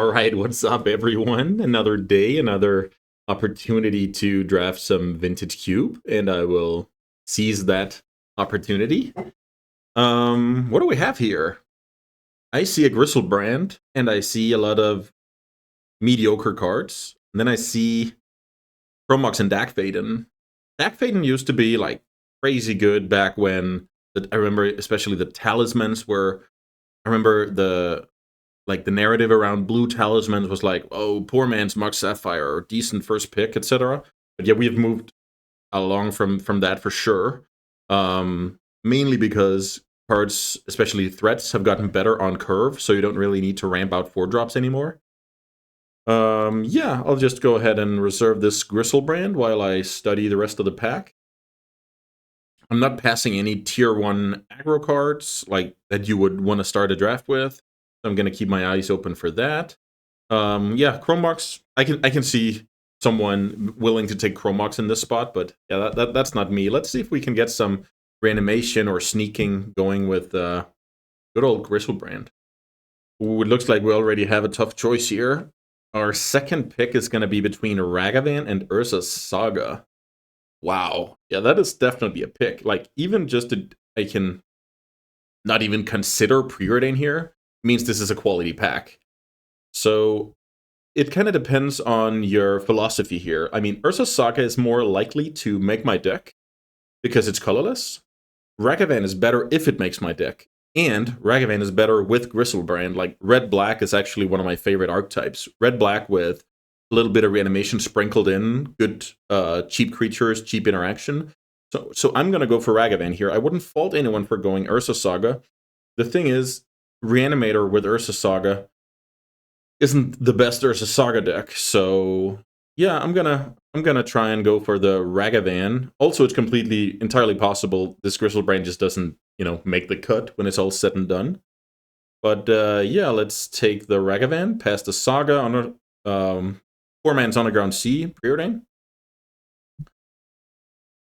Alright, what's up everyone? Another day, another opportunity to draft some vintage cube, and I will seize that opportunity. What do we have here? I see a Griselbrand, and I see a lot of mediocre cards. And then I see Chromox and Dakfaden. Dakfaden used to be like crazy good back when I remember especially the talismans were I remember the narrative around blue talismans was like, oh, poor man's Mox Sapphire, or decent first pick, etc. But yeah, we've moved along from that for sure. Mainly because cards, especially threats, have gotten better on curve, so you don't really need to ramp out 4-drops anymore. Yeah, I'll just go ahead and reserve this Griselbrand while I study the rest of the pack. I'm not passing any tier 1 aggro cards like that you would want to start a draft with. I'm going to keep my eyes open for that. Yeah, Chromox, I can see someone willing to take Chromox in this spot, but yeah, that's not me. Let's see if we can get some reanimation or sneaking going with good old Griselbrand. Ooh, it looks like we already have a tough choice here. Our second pick is going to be between Ragavan and Urza's Saga. Wow. Yeah, that is definitely a pick. Like, even just I can not even consider Preordain here means this is a quality pack. So it kind of depends on your philosophy here. I mean, Urza's Saga is more likely to make my deck because it's colorless. Ragavan is better if it makes my deck. And Ragavan is better with Griselbrand. Like, Red-Black is actually one of my favorite archetypes. Red-Black with a little bit of reanimation sprinkled in, good cheap creatures, cheap interaction. So I'm going to go for Ragavan here. I wouldn't fault anyone for going Urza's Saga. The thing is, Reanimator with Urza's Saga isn't the best Urza's Saga deck, so yeah, I'm gonna try and go for the Ragavan. Also, it's entirely possible this Griselbrand just doesn't, make the cut when it's all said and done. But yeah, let's take the Ragavan past the Saga on a poor man's Underground Sea Preordain.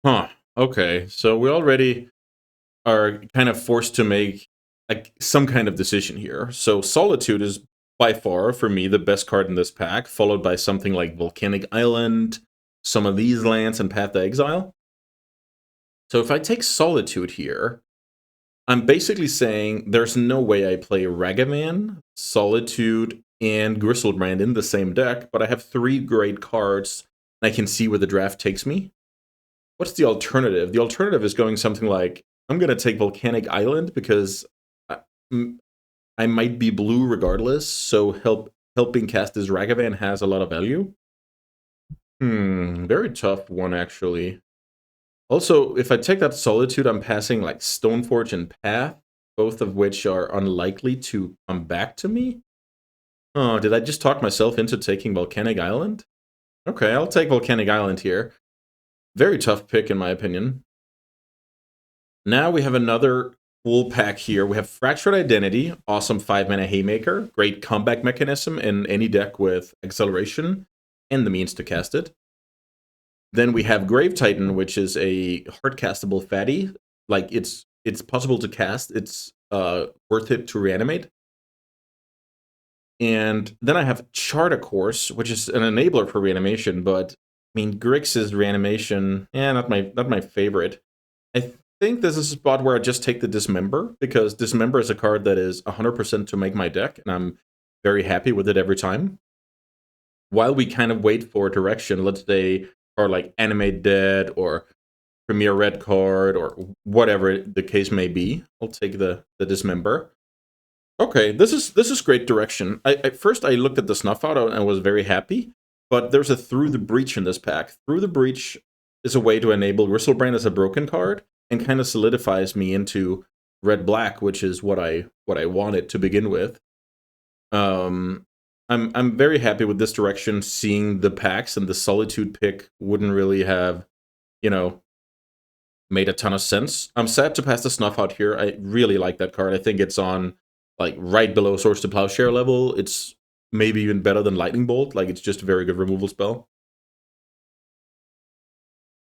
Huh. Okay, so we already are kind of forced to make some kind of decision here. So Solitude is by far, for me, the best card in this pack, followed by something like Volcanic Island, some of these lands, and Path to Exile. So if I take Solitude here, I'm basically saying there's no way I play Ragavan, Solitude, and Griselbrand in the same deck, but I have 3 great cards, and I can see where the draft takes me. What's the alternative? The alternative is going something like, I'm going to take Volcanic Island because I might be blue regardless, so helping cast this Ragavan has a lot of value. Very tough one, actually. Also, if I take that Solitude, I'm passing like Stoneforge and Path, both of which are unlikely to come back to me. Oh, did I just talk myself into taking Volcanic Island? Okay, I'll take Volcanic Island here. Very tough pick, in my opinion. Now we have another cool pack here. We have Fractured Identity, awesome 5-mana Haymaker, great comeback mechanism in any deck with Acceleration and the means to cast it. Then we have Grave Titan, which is a hard-castable fatty. Like, it's possible to cast. It's worth it to reanimate. And then I have Chart a Course, which is an enabler for reanimation, but I mean, Grix's reanimation, not my favorite. I think this is a spot where I just take the Dismember, because Dismember is a card that is 100% to make my deck, and I'm very happy with it every time. While we kind of wait for direction, let's say, or like Animate Dead, or Premier Red card, or whatever the case may be, I'll take the Dismember. Okay, this is great direction. At first I looked at the Snuff Out and was very happy, but there's a Through the Breach in this pack. Through the Breach is a way to enable Griselbrand as a broken card, and kind of solidifies me into Red-Black, which is what I wanted to begin with. I'm very happy with this direction, seeing the packs, and the Solitude pick wouldn't really have, made a ton of sense. I'm sad to pass the Snuff Out here. I really like that card. I think it's on like right below Swords to Plowshare level. It's maybe even better than Lightning Bolt. Like, it's just a very good removal spell.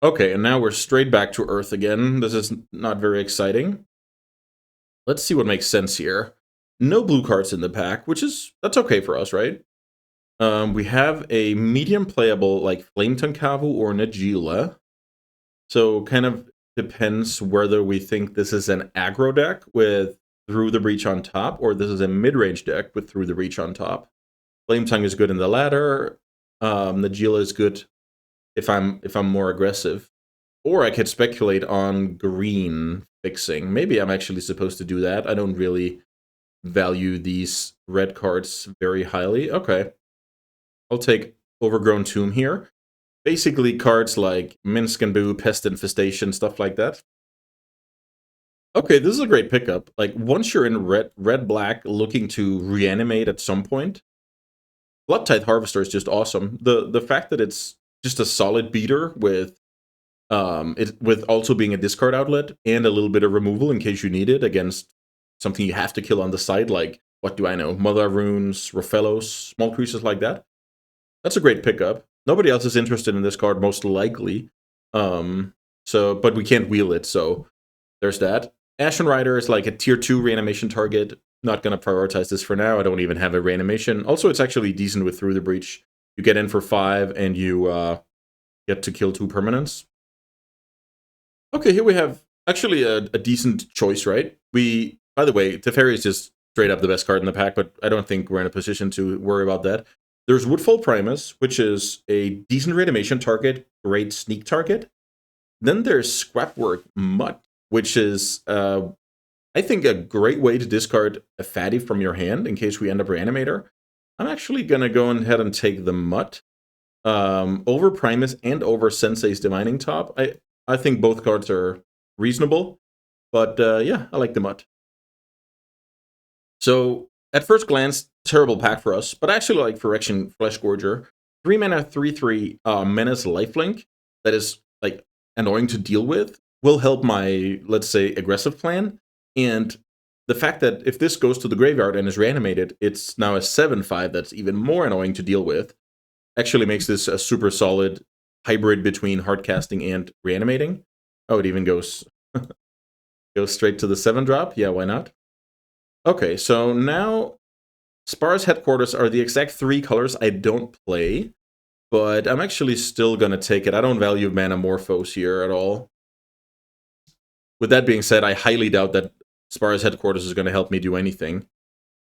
Okay, and now we're straight back to Earth again. This is not very exciting. Let's see what makes sense here. No blue cards in the pack, that's okay for us, right? We have a medium playable like Flame Tonkavu or Najeela. So kind of depends whether we think this is an aggro deck with Through the Breach on top, or this is a mid-range deck with Through the Breach on top. Flame Tongue is good in the latter. Najeela is good if I'm more aggressive. Or I could speculate on green fixing. Maybe I'm actually supposed to do that. I don't really value these red cards very highly. Okay. I'll take Overgrown Tomb here. Basically cards like Minsk and Boo, Pest Infestation, stuff like that. Okay, this is a great pickup. Like, once you're in red-black looking to reanimate at some point, Bloodtithe Harvester is just awesome. The fact that it's just a solid beater with with also being a discard outlet and a little bit of removal in case you need it against something you have to kill on the side, like, what do I know, Mother Runes, Rofellos, small creatures like that. That's a great pickup. Nobody else is interested in this card, most likely. But we can't wheel it, so there's that. Ashen Rider is like a tier 2 reanimation target. Not going to prioritize this for now. I don't even have a reanimation. Also, it's actually decent with Through the Breach. You get in for 5, and you get to kill 2 permanents. Okay, here we have actually a decent choice, right? By the way, Teferi is just straight up the best card in the pack, but I don't think we're in a position to worry about that. There's Woodfall Primus, which is a decent reanimation target, great sneak target. Then there's Scrapwork Mutt, which is, I think, a great way to discard a fatty from your hand in case we end up Reanimator. I'm actually going to go ahead and take the Mutt over Primus and over Sensei's Divining Top. I think both cards are reasonable, but yeah, I like the Mutt. So, at first glance, terrible pack for us, but I actually like Phyrexian Fleshgorger. 3 mana, 3/3 Menace Lifelink that is like annoying to deal with will help my, let's say, aggressive plan. And the fact that if this goes to the graveyard and is reanimated, it's now a 7/5 that's even more annoying to deal with. Actually makes this a super solid hybrid between hardcasting and reanimating. Oh, it even goes straight to the 7-drop. Yeah, why not? Okay, so now Spar's Headquarters are the exact 3 colors I don't play, but I'm actually still going to take it. I don't value Manamorphose here at all. With that being said, I highly doubt that Spar's Headquarters is going to help me do anything.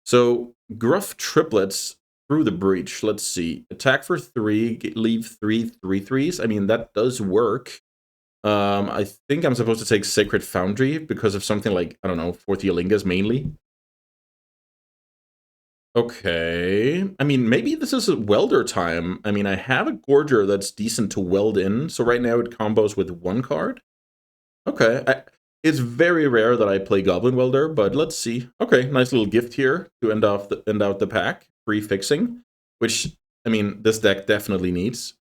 So, Gruff Triplets Through the Breach. Let's see. Attack for 3, leave 3 3/3s. I mean, that does work. I think I'm supposed to take Sacred Foundry because of something like, I don't know, Fourth Yolingas mainly. Okay. I mean, maybe this is a welder time. I mean, I have a Gorger that's decent to weld in, so right now it combos with 1 card. Okay. It's very rare that I play Goblin Welder, but let's see. Okay, nice little gift here to end out the pack. Free fixing, which, I mean, this deck definitely needs.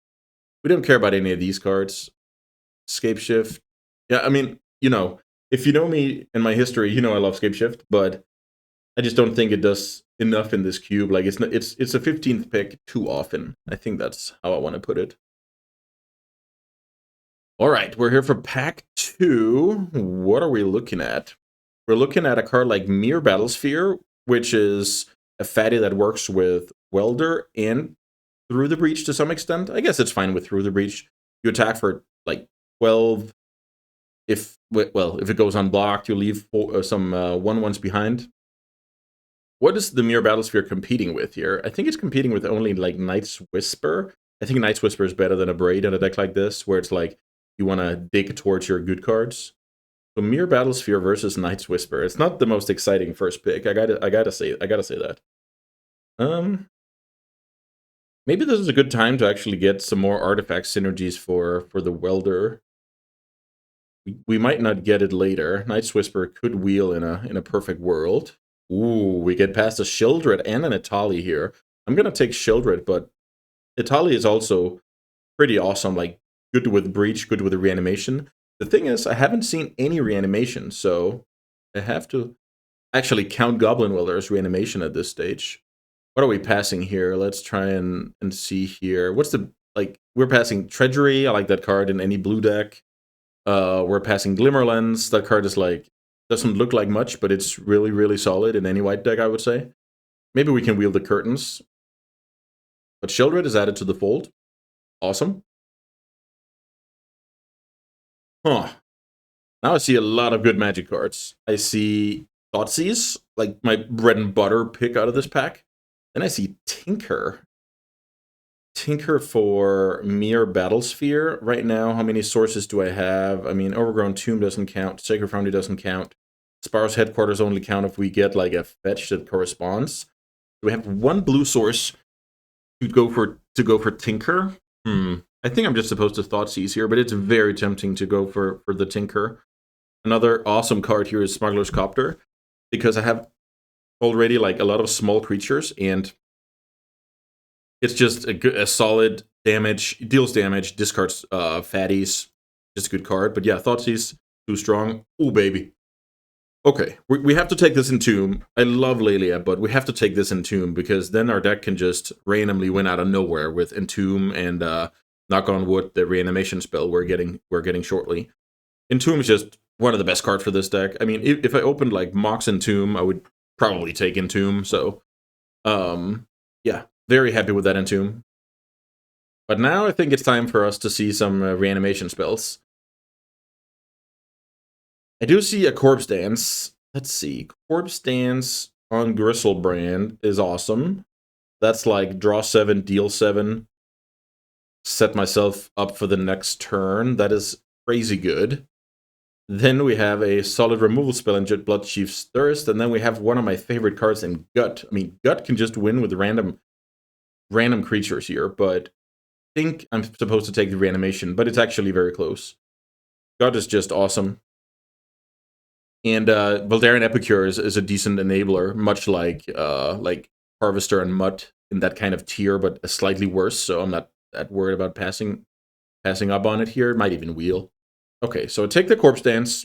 We don't care about any of these cards. Scape Shift. Yeah, I mean, if you know me and my history, you know I love Scape Shift, but I just don't think it does enough in this cube. Like, it's a 15th pick too often. I think that's how I want to put it. All right, we're here for pack 2. What are we looking at? We're looking at a card like Mere Battlesphere, which is a fatty that works with Welder and Through the Breach to some extent. I guess it's fine with Through the Breach. You attack for like 12. If it goes unblocked, you leave some 1/1s behind. What is the Mere Battlesphere competing with here? I think it's competing with only like Night's Whisper. I think Night's Whisper is better than a Braid in a deck like this, where it's like you want to dig towards your good cards. So Mere Battlesphere versus Night's Whisper. It's not the most exciting first pick. I gotta say that. Maybe this is a good time to actually get some more artifact synergies for the Welder. We might not get it later. Night's Whisper could wheel in a perfect world. Ooh, we get past a Sheoldred and an Etali here. I'm gonna take Sheoldred, but Etali is also pretty awesome. Like, good with Breach, good with the reanimation. The thing is, I haven't seen any reanimation, so I have to actually count Goblin Welder as reanimation at this stage. What are we passing here? Let's try and see here. What's the, like, we're passing Treachery. I like that card in any blue deck. We're passing Glimmerlens. That card is like Doesn't look like much, but it's really, really solid in any white deck, I would say. Maybe we can wield the curtains. But Sheoldred is added to the fold. Awesome. Huh. Now I see a lot of good Magic cards. I see Thoughtseize, like my bread and butter pick out of this pack. Then I see Tinker. Tinker for Mere Battlesphere. Right now, how many sources do I have? I mean, Overgrown Tomb doesn't count. Sacred Foundry doesn't count. Sparrow's Headquarters only count if we get like a fetch that corresponds. We have one blue source to go for Tinker. I think I'm just supposed to Thoughtseize here, but it's very tempting to go for the Tinker. Another awesome card here is Smuggler's Copter, because I have already like a lot of small creatures, and it's just a solid damage, deals damage, discards fatties. Just a good card. But yeah, Thoughtseize, too strong. Oh, baby. Okay, we have to take this Entomb. I love Lelia, but we have to take this Entomb, because then our deck can just randomly win out of nowhere with Entomb and knock on wood, the reanimation spell we're getting shortly. Entomb is just one of the best cards for this deck. I mean, if I opened like Mox Entomb, I would probably take Entomb. So, yeah, very happy with that Entomb. But now I think it's time for us to see some reanimation spells. I do see a Corpse Dance. Let's see. Corpse Dance on Gristlebrand is awesome. That's like draw 7, deal 7. Set myself up for the next turn. That is crazy good. Then we have a solid removal spell in Jet Bloodchief's Thirst, and then we have one of my favorite cards in Gut. I mean, Gut can just win with random creatures here, but I think I'm supposed to take the reanimation, but it's actually very close. Gut is just awesome. And Voldaren Epicure is a decent enabler, much like Harvester and Mutt in that kind of tier, but slightly worse. So I'm not that worried about passing up on it here. It might even wheel. Okay, so take the Corpse Dance.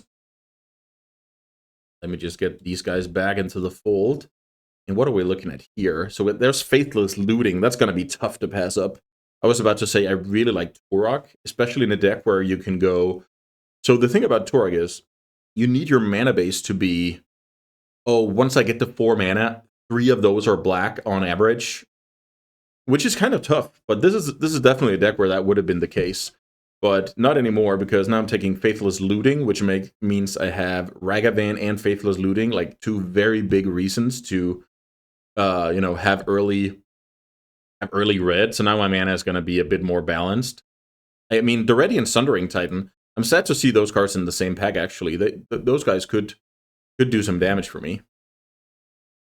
Let me just get these guys back into the fold. And what are we looking at here? So there's Faithless Looting. That's going to be tough to pass up. I was about to say I really like Turok, especially in a deck where you can go. So the thing about Turok is, you need your mana base to be, oh, once I get to 4 mana, 3 of those are black on average, which is kind of tough. But this is definitely a deck where that would have been the case, but not anymore, because now I'm taking Faithless Looting, which means I have Ragavan and Faithless Looting, like 2 very big reasons to, have early red. So now my mana is going to be a bit more balanced. I mean, Daretti and Sundering Titan, I'm sad to see those cards in the same pack, actually. Those guys could do some damage for me.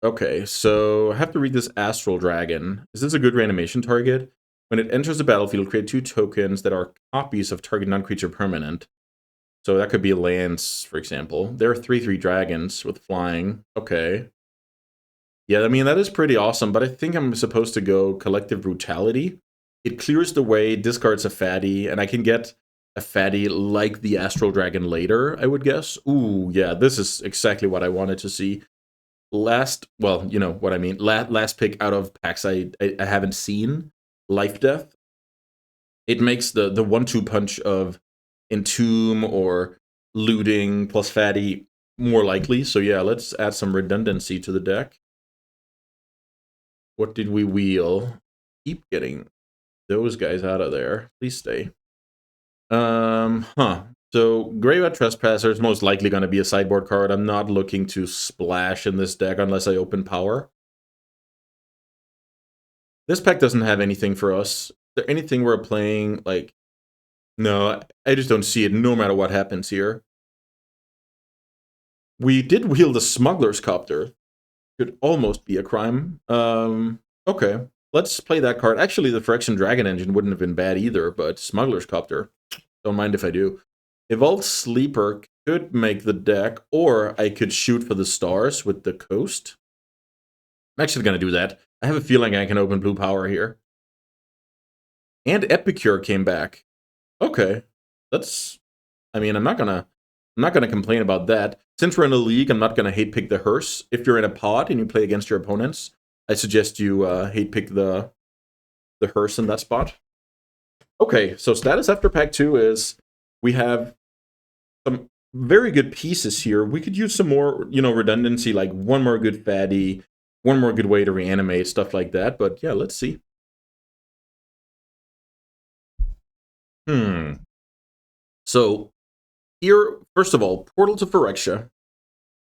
Okay, so I have to read this Astral Dragon. Is this a good reanimation target? When it enters the battlefield, create 2 tokens that are copies of target non-creature permanent. So that could be lands, for example. There are 3/3 dragons with flying. Okay. Yeah, I mean, that is pretty awesome, but I think I'm supposed to go Collective Brutality. It clears the way, discards a fatty, and I can get a fatty like the Astral Dragon later, I would guess. Ooh, yeah, this is exactly what I wanted to see. Last pick out of packs I haven't seen, Life Death. It makes the 1-2 punch of Entomb or Looting plus fatty more likely. So yeah, let's add some redundancy to the deck. What did we wheel? Keep getting those guys out of there. Please stay. So Graveyard Trespasser is most likely going to be a sideboard card. I'm not looking to splash in this deck unless I open power. This pack doesn't have anything for us. Is there anything we're playing? Like, no, I just don't see it no matter what happens here. We did wheel the Smuggler's Copter. Could almost be a crime. Okay, let's play that card. Actually, the Phyrexian Dragon Engine wouldn't have been bad either, but Smuggler's Copter, don't mind if I do. Evolved Sleeper could make the deck, or I could shoot for the stars with the Coast. I'm actually going to do that. I have a feeling I can open blue power here. And Epicure came back. Okay, that's. I mean, I'm not gonna complain about that. Since we're in a league, I'm not gonna hate pick the hearse. If you're in a pod and you play against your opponents, I suggest you hate pick the hearse in that spot. Okay, so status after pack 2 is we have some very good pieces here. We could use some more, redundancy, like one more good fatty, one more good way to reanimate, stuff like that. But yeah, let's see. So here, first of all, Portals of Phyrexia.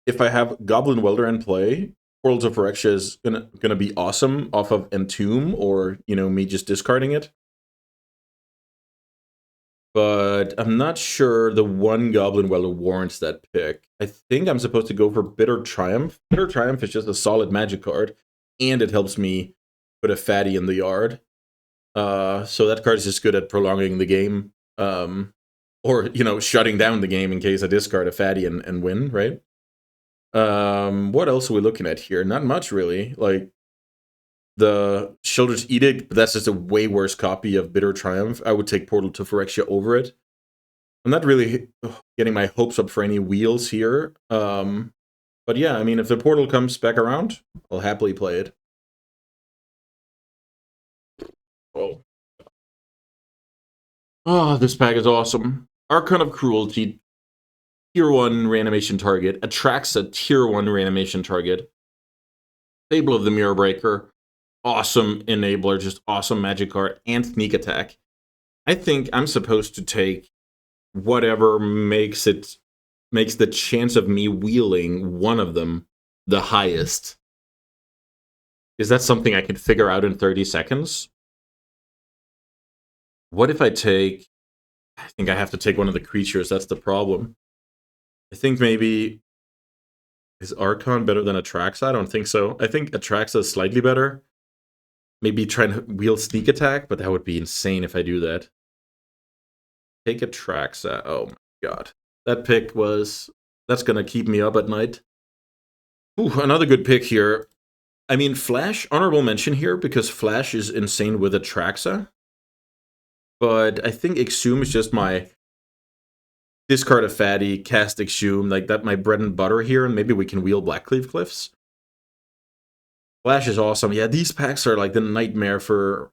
If I have Goblin Welder in play, Portals of Phyrexia is gonna be awesome off of Entomb, or me just discarding it. But I'm not sure the one Goblin Welder warrants that pick. I think I'm supposed to go for Bitter Triumph. Bitter Triumph is just a solid magic card, and it helps me put a fatty in the yard. So that card is just good at prolonging the game, or shutting down the game in case I discard a fatty and win, right? What else are we looking at here? Not much, really. Like, the Sheldur's Edict, but that's just a way worse copy of Bitter Triumph. I would take Portal to Phyrexia over it. I'm not really getting my hopes up for any wheels here. But yeah, I mean, if the Portal comes back around, I'll happily play it. Oh, this pack is awesome. Archon of Cruelty, Tier 1 reanimation target, attracts a Tier 1 reanimation target. Fable of the Mirror Breaker, awesome enabler, just awesome magic card, and sneak attack. I think I'm supposed to take whatever makes the chance of me wheeling one of them the highest. Is that something I can figure out in 30 seconds? What if I think I have to take one of the creatures, that's the problem. I think maybe, is Archon better than Atraxa? I don't think so. I think Atraxa is slightly better. Maybe try and wheel sneak attack, but that would be insane if I do that. Take Atraxa. Oh my god. That pick that's gonna keep me up at night. Ooh, another good pick here. I mean, Flash, honorable mention here, because Flash is insane with Atraxa. But I think Exhume is just my discard a fatty, cast Exhume, like that my bread and butter here, and maybe we can wheel Blackcleave Cliffs. Flash is awesome. Yeah, these packs are like the nightmare for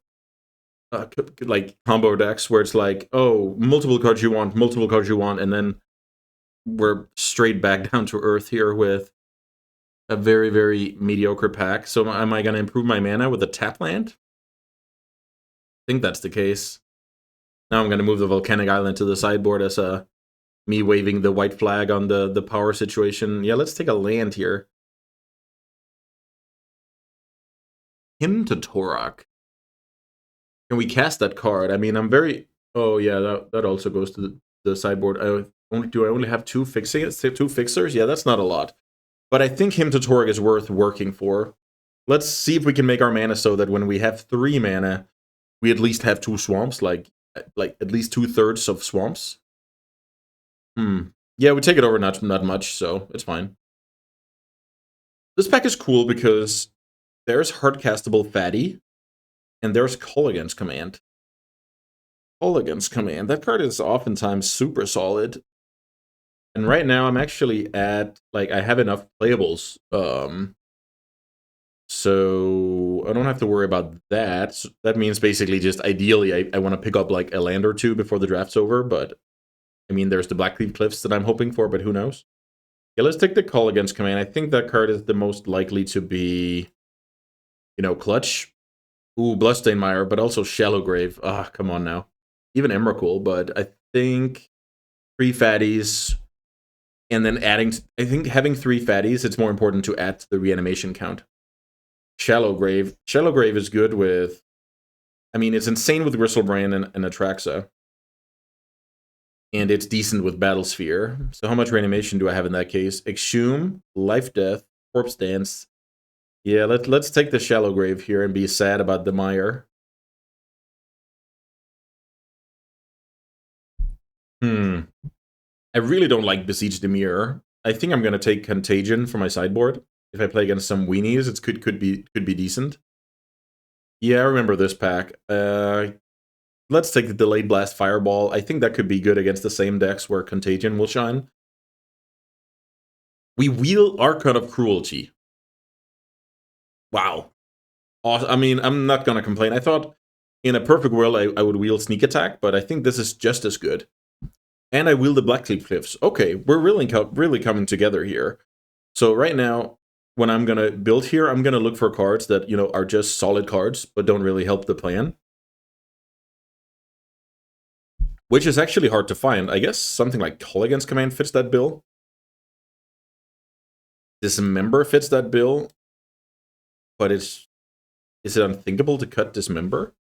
like combo decks where it's like, oh, multiple cards you want, and then we're straight back down to earth here with a very, very mediocre pack. So am I going to improve my mana with a tap land? I think that's the case. Now I'm going to move the Volcanic Island to the sideboard as me waving the white flag on the power situation. Yeah, let's take a land here. Hymn to Torok. Can we cast that card? I mean, I'm very... Oh, yeah, that also goes to the sideboard. Do I only have two fixers? Yeah, that's not a lot. But I think Hymn to Torok is worth working for. Let's see if we can make our mana so that when we have 3 mana, we at least have 2 swamps, like at least 2/3 of swamps. Yeah, we take it over not much, so it's fine. This pack is cool because there's hardcastable Fatty, and there's Colligan's Command. Colligan's Command. That card is oftentimes super solid. And right now I'm actually at, like, I have enough playables. So I don't have to worry about that. So that means basically just ideally I want to pick up like a land or 2 before the draft's over, but I mean there's the Blackcleave Cliffs that I'm hoping for, but who knows? Yeah, let's take the Colligan's Command. I think that card is the most likely to be, clutch. Ooh, Bloodstainmire, but also Shallow Grave. Ah, come on now. Even Emrakul, but I think 3 fatties, and then I think having 3 fatties, it's more important to add to the reanimation count. Shallow Grave. Shallow Grave is good with... I mean, it's insane with Gristlebrain and Atraxa. And it's decent with Battlesphere. So how much reanimation do I have in that case? Exhume, Life Death, Corpse Dance. Yeah, let's take the Shallow Grave here and be sad about the Mire. I really don't like Besiege the Mirror. I think I'm going to take Contagion for my sideboard. If I play against some weenies, it could be decent. Yeah, I remember this pack. Let's take the Delayed Blast Fireball. I think that could be good against the same decks where Contagion will shine. We wheel Archon of Cruelty. Wow. Awesome. I mean, I'm not going to complain. I thought in a perfect world I would wheel Sneak Attack, but I think this is just as good. And I wield the Blackleaf Cliffs. Okay, we're really coming together here. So right now, when I'm gonna build here, I'm gonna look for cards that, you know, are just solid cards, but don't really help the plan. Which is actually hard to find. I guess something like Call Against Command fits that bill. Dismember fits that bill. But is it unthinkable to cut Dismember?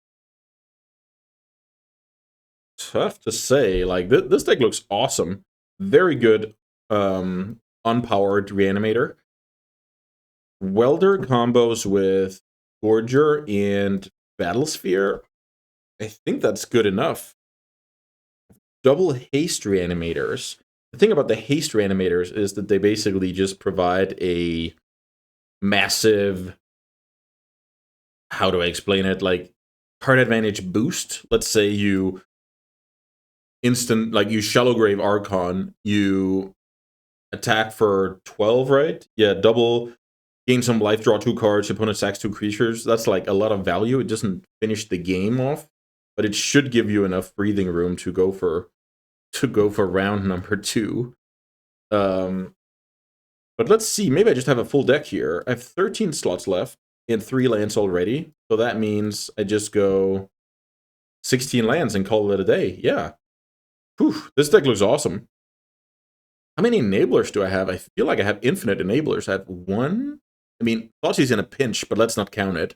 Tough to say. Like, this deck looks awesome. Very good unpowered Reanimator. Welder combos with Gorger and Battlesphere. I think that's good enough. Double Haste Reanimators. The thing about the Haste Reanimators is that they basically just provide a massive, how do I explain it, like, card advantage boost. Let's say you you Shallow Grave Archon, you attack for 12, right? Yeah, double, gain some life, draw 2 cards, opponent sacks 2 creatures. That's like a lot of value. It doesn't finish the game off, but it should give you enough breathing room to go for round number 2. But let's see, maybe I just have a full deck here. I have 13 slots left and 3 lands already. So that means I just go 16 lands and call it a day. Yeah. Whew, this deck looks awesome. How many enablers do I have? I feel like I have infinite enablers. I have 1. I mean, Thoughtseize in a pinch, but let's not count it.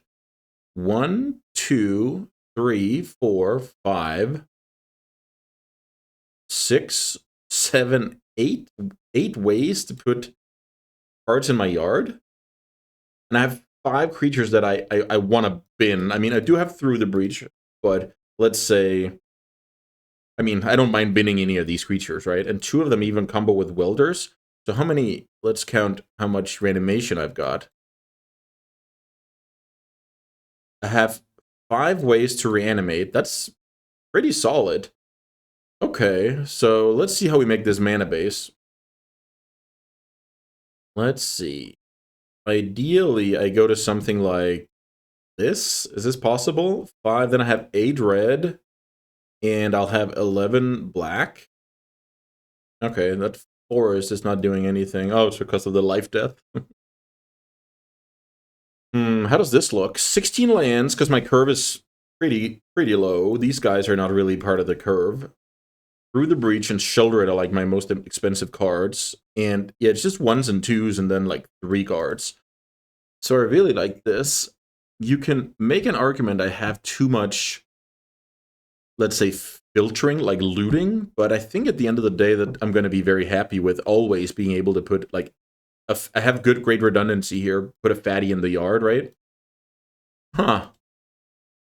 1, 2, 3, 4, 5, 6, 7, 8. 8 ways to put cards in my yard. And I have 5 creatures that I want to bin. I mean, I do have Through the Breach, but let's say, I mean, I don't mind binning any of these creatures, right? And 2 of them even combo with Welders. So how many, let's count how much reanimation I've got. I have 5 ways to reanimate. That's pretty solid. Okay, so let's see how we make this mana base. Let's see. Ideally, I go to something like this. Is this possible? 5, then I have 8 red, and I'll have 11 black. Okay, that forest is not doing anything. Oh, it's because of the life death. How does this look? 16 lands, because my curve is pretty low. These guys are not really part of the curve. Through the Breach and Shoulder It are like my most expensive cards. And yeah, it's just 1s and 2s and then like 3 cards. So I really like this. You can make an argument I have too much, let's say, filtering, like looting, but I think at the end of the day that I'm going to be very happy with always being able to put, like, I have great redundancy here, put a fatty in the yard, right? Huh.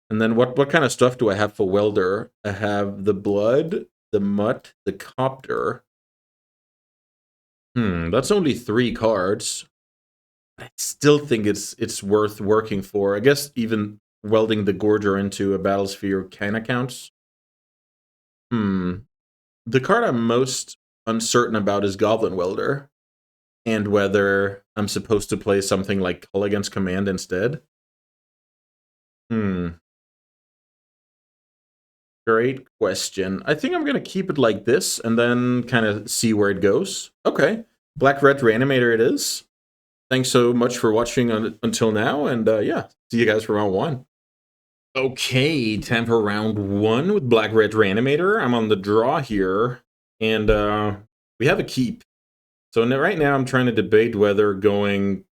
And then what kind of stuff do I have for Welder? I have the Blood, the Mutt, the Copter. That's only 3 cards. I still think it's worth working for. I guess even welding the Gorger into a Battlesphere kind of counts. The card I'm most uncertain about is Goblin Welder, and whether I'm supposed to play something like Call Against Command instead. Great question. I think I'm going to keep it like this and then kind of see where it goes. Okay, Black-Red Reanimator it is. Thanks so much for watching until now, and yeah, see you guys for round 1. Okay, time for round 1 with Black-Red Reanimator. I'm on the draw here, and we have a keep. So right now I'm trying to debate whether going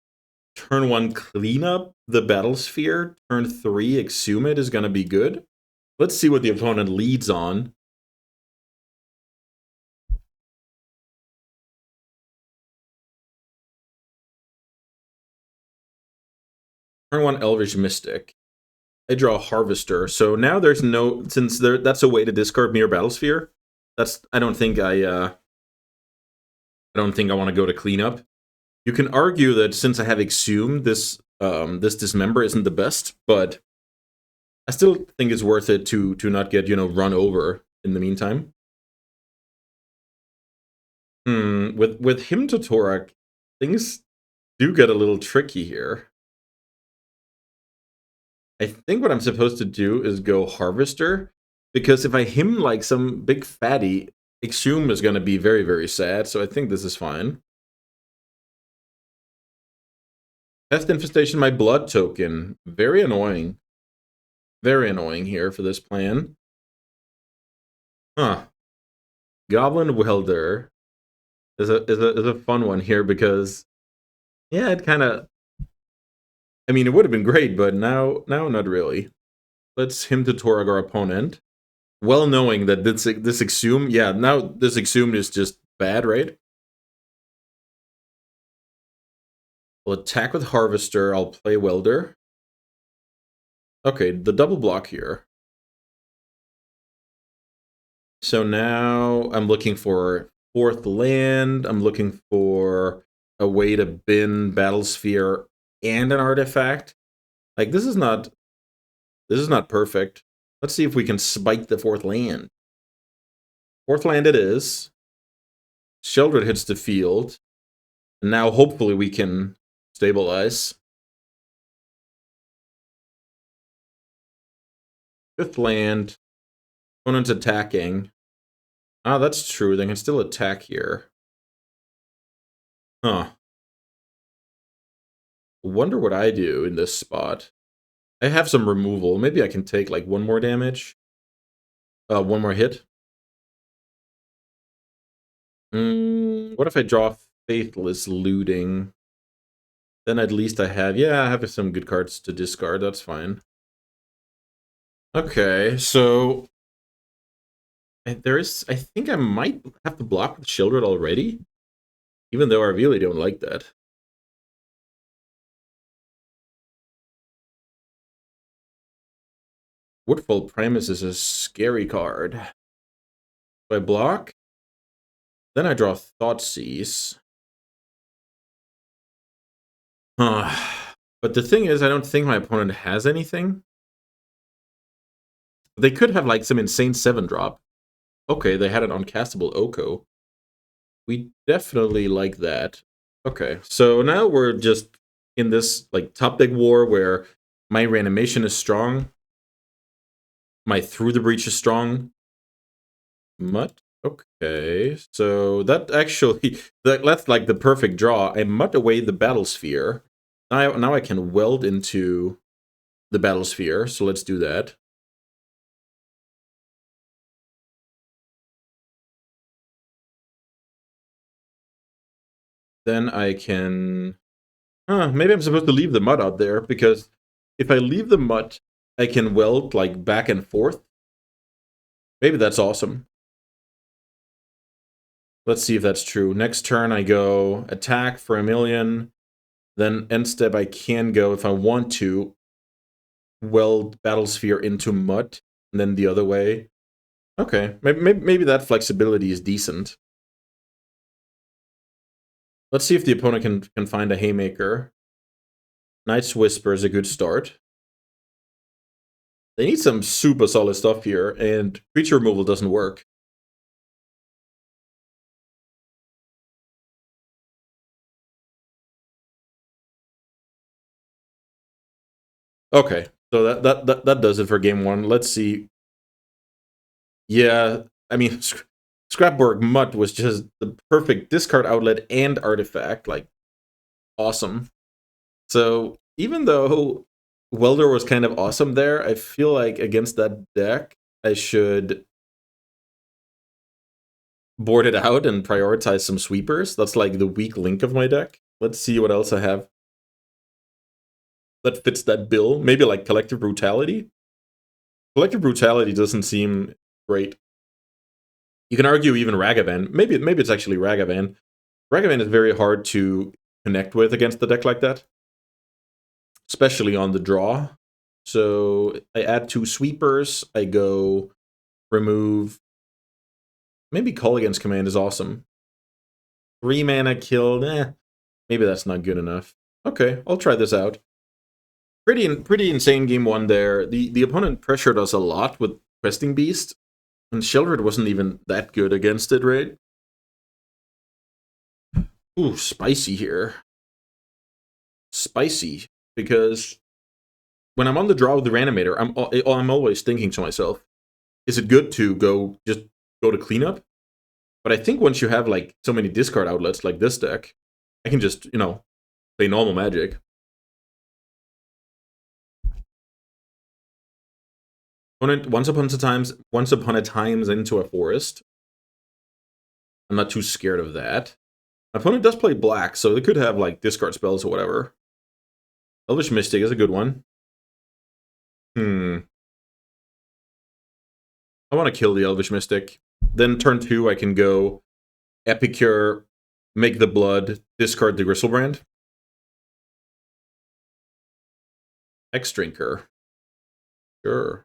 turn 1 clean up the Battlesphere, turn 3 exhume it is going to be good. Let's see what the opponent leads on. Turn 1 Elvish Mystic. I draw Harvester. So now there's no, since that's a way to discard Mirror Battlesphere. I don't think I want to go to cleanup. You can argue that since I have exhumed, this Dismember isn't the best, but I still think it's worth it to not get, run over in the meantime. With Hymn to Torak, things do get a little tricky here. I think what I'm supposed to do is go Harvester, because if I hymn like some big fatty, Exhume is going to be very, very sad, so I think this is fine. Pest Infestation, my blood token. Very annoying. Very annoying here for this plan. Huh. Goblin Welder is a fun one here because, yeah, it kind of... I mean, it would have been great, but now not really. Let's him to Torag our opponent. Well knowing that this Exhume, yeah, now this Exhume is just bad, right? I'll attack with Harvester, I'll play Welder. Okay, the double block here. So now I'm looking for 4th land, I'm looking for a way to bin Battlesphere and an artifact. Like, this is not perfect. Let's see if we can spike the 4th land. 4th land it is. Sheldred hits the field. And now hopefully we can stabilize. 5th land. Opponent's attacking. Ah, that's true. They can still attack here. Huh. Wonder what I do in this spot. I have some removal. Maybe I can take like 1 more damage. 1 more hit. What if I draw Faithless Looting? Then at least I have some good cards to discard. That's fine. Okay, so I think I might have to block with Sheldred already, even though I really don't like that. Woodfall Primus is a scary card. So I block. Then I draw Thoughtseize. But the thing is, I don't think my opponent has anything. They could have like some insane 7-drop. Okay, they had an uncastable Oko. We definitely like that. Okay, so now we're just in this like top deck war where my reanimation is strong. My Through the Breach is strong. Mutt. Okay, so that actually that's like the perfect draw. I mutt away the Battlesphere. Now I can weld into the Battlesphere, so let's do that. Then I can... maybe I'm supposed to leave the Mutt out there, because if I leave the Mutt, I can weld like back and forth. Maybe that's awesome. Let's see if that's true. Next turn I go attack for 1,000,000. Then end step I can go, if I want to, weld Battlesphere into Mutt, and then the other way. Okay, maybe that flexibility is decent. Let's see if the opponent can find a Haymaker. Knight's Whisper is a good start. They need some super solid stuff here, and creature removal doesn't work. Okay, so that does it for game 1. Let's see. Yeah, I mean, Scrapboard Mutt was just the perfect discard outlet and artifact. Like, awesome. So even though Welder was kind of awesome there, I feel like against that deck, I should board it out and prioritize some sweepers. That's like the weak link of my deck. Let's see what else I have that fits that bill. Maybe like Collective Brutality. Collective Brutality doesn't seem great. You can argue even Ragavan. Maybe it's actually Ragavan. Ragavan is very hard to connect with against the deck like that, especially on the draw. So I add 2 sweepers. I go remove. Maybe Call Against Command is awesome. 3 mana killed. Maybe that's not good enough. Okay, I'll try this out. Pretty insane game 1 there. The opponent pressured us a lot with Questing Beast, and Sheldred wasn't even that good against it, right? Ooh, spicy here. Spicy, because when I'm on the draw with the Reanimator, I'm always thinking to myself, is it good to just go to cleanup? But I think once you have like so many discard outlets like this deck, I can just, you know, play normal Magic. Opponent once upon a times into a forest. I'm not too scared of that. My opponent does play black, so they could have like discard spells or whatever. Elvish Mystic is a good one. I want to kill the Elvish Mystic. Then turn 2, I can go Epicure, make the blood, discard the Gristlebrand. X-Drinker. Sure.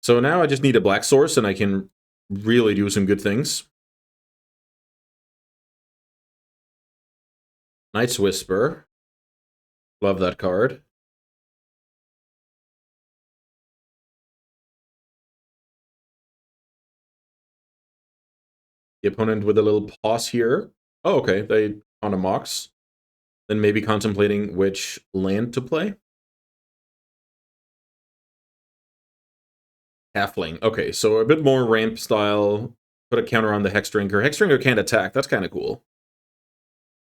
So now I just need a black source and I can really do some good things. Night's Whisper. Love that card. The opponent with a little pause here. Oh, okay. They found a Mox. Then maybe contemplating which land to play. Halfling. Okay, so a bit more ramp style. Put a counter on the Hexdrinker. Hexdrinker can't attack. That's kind of cool.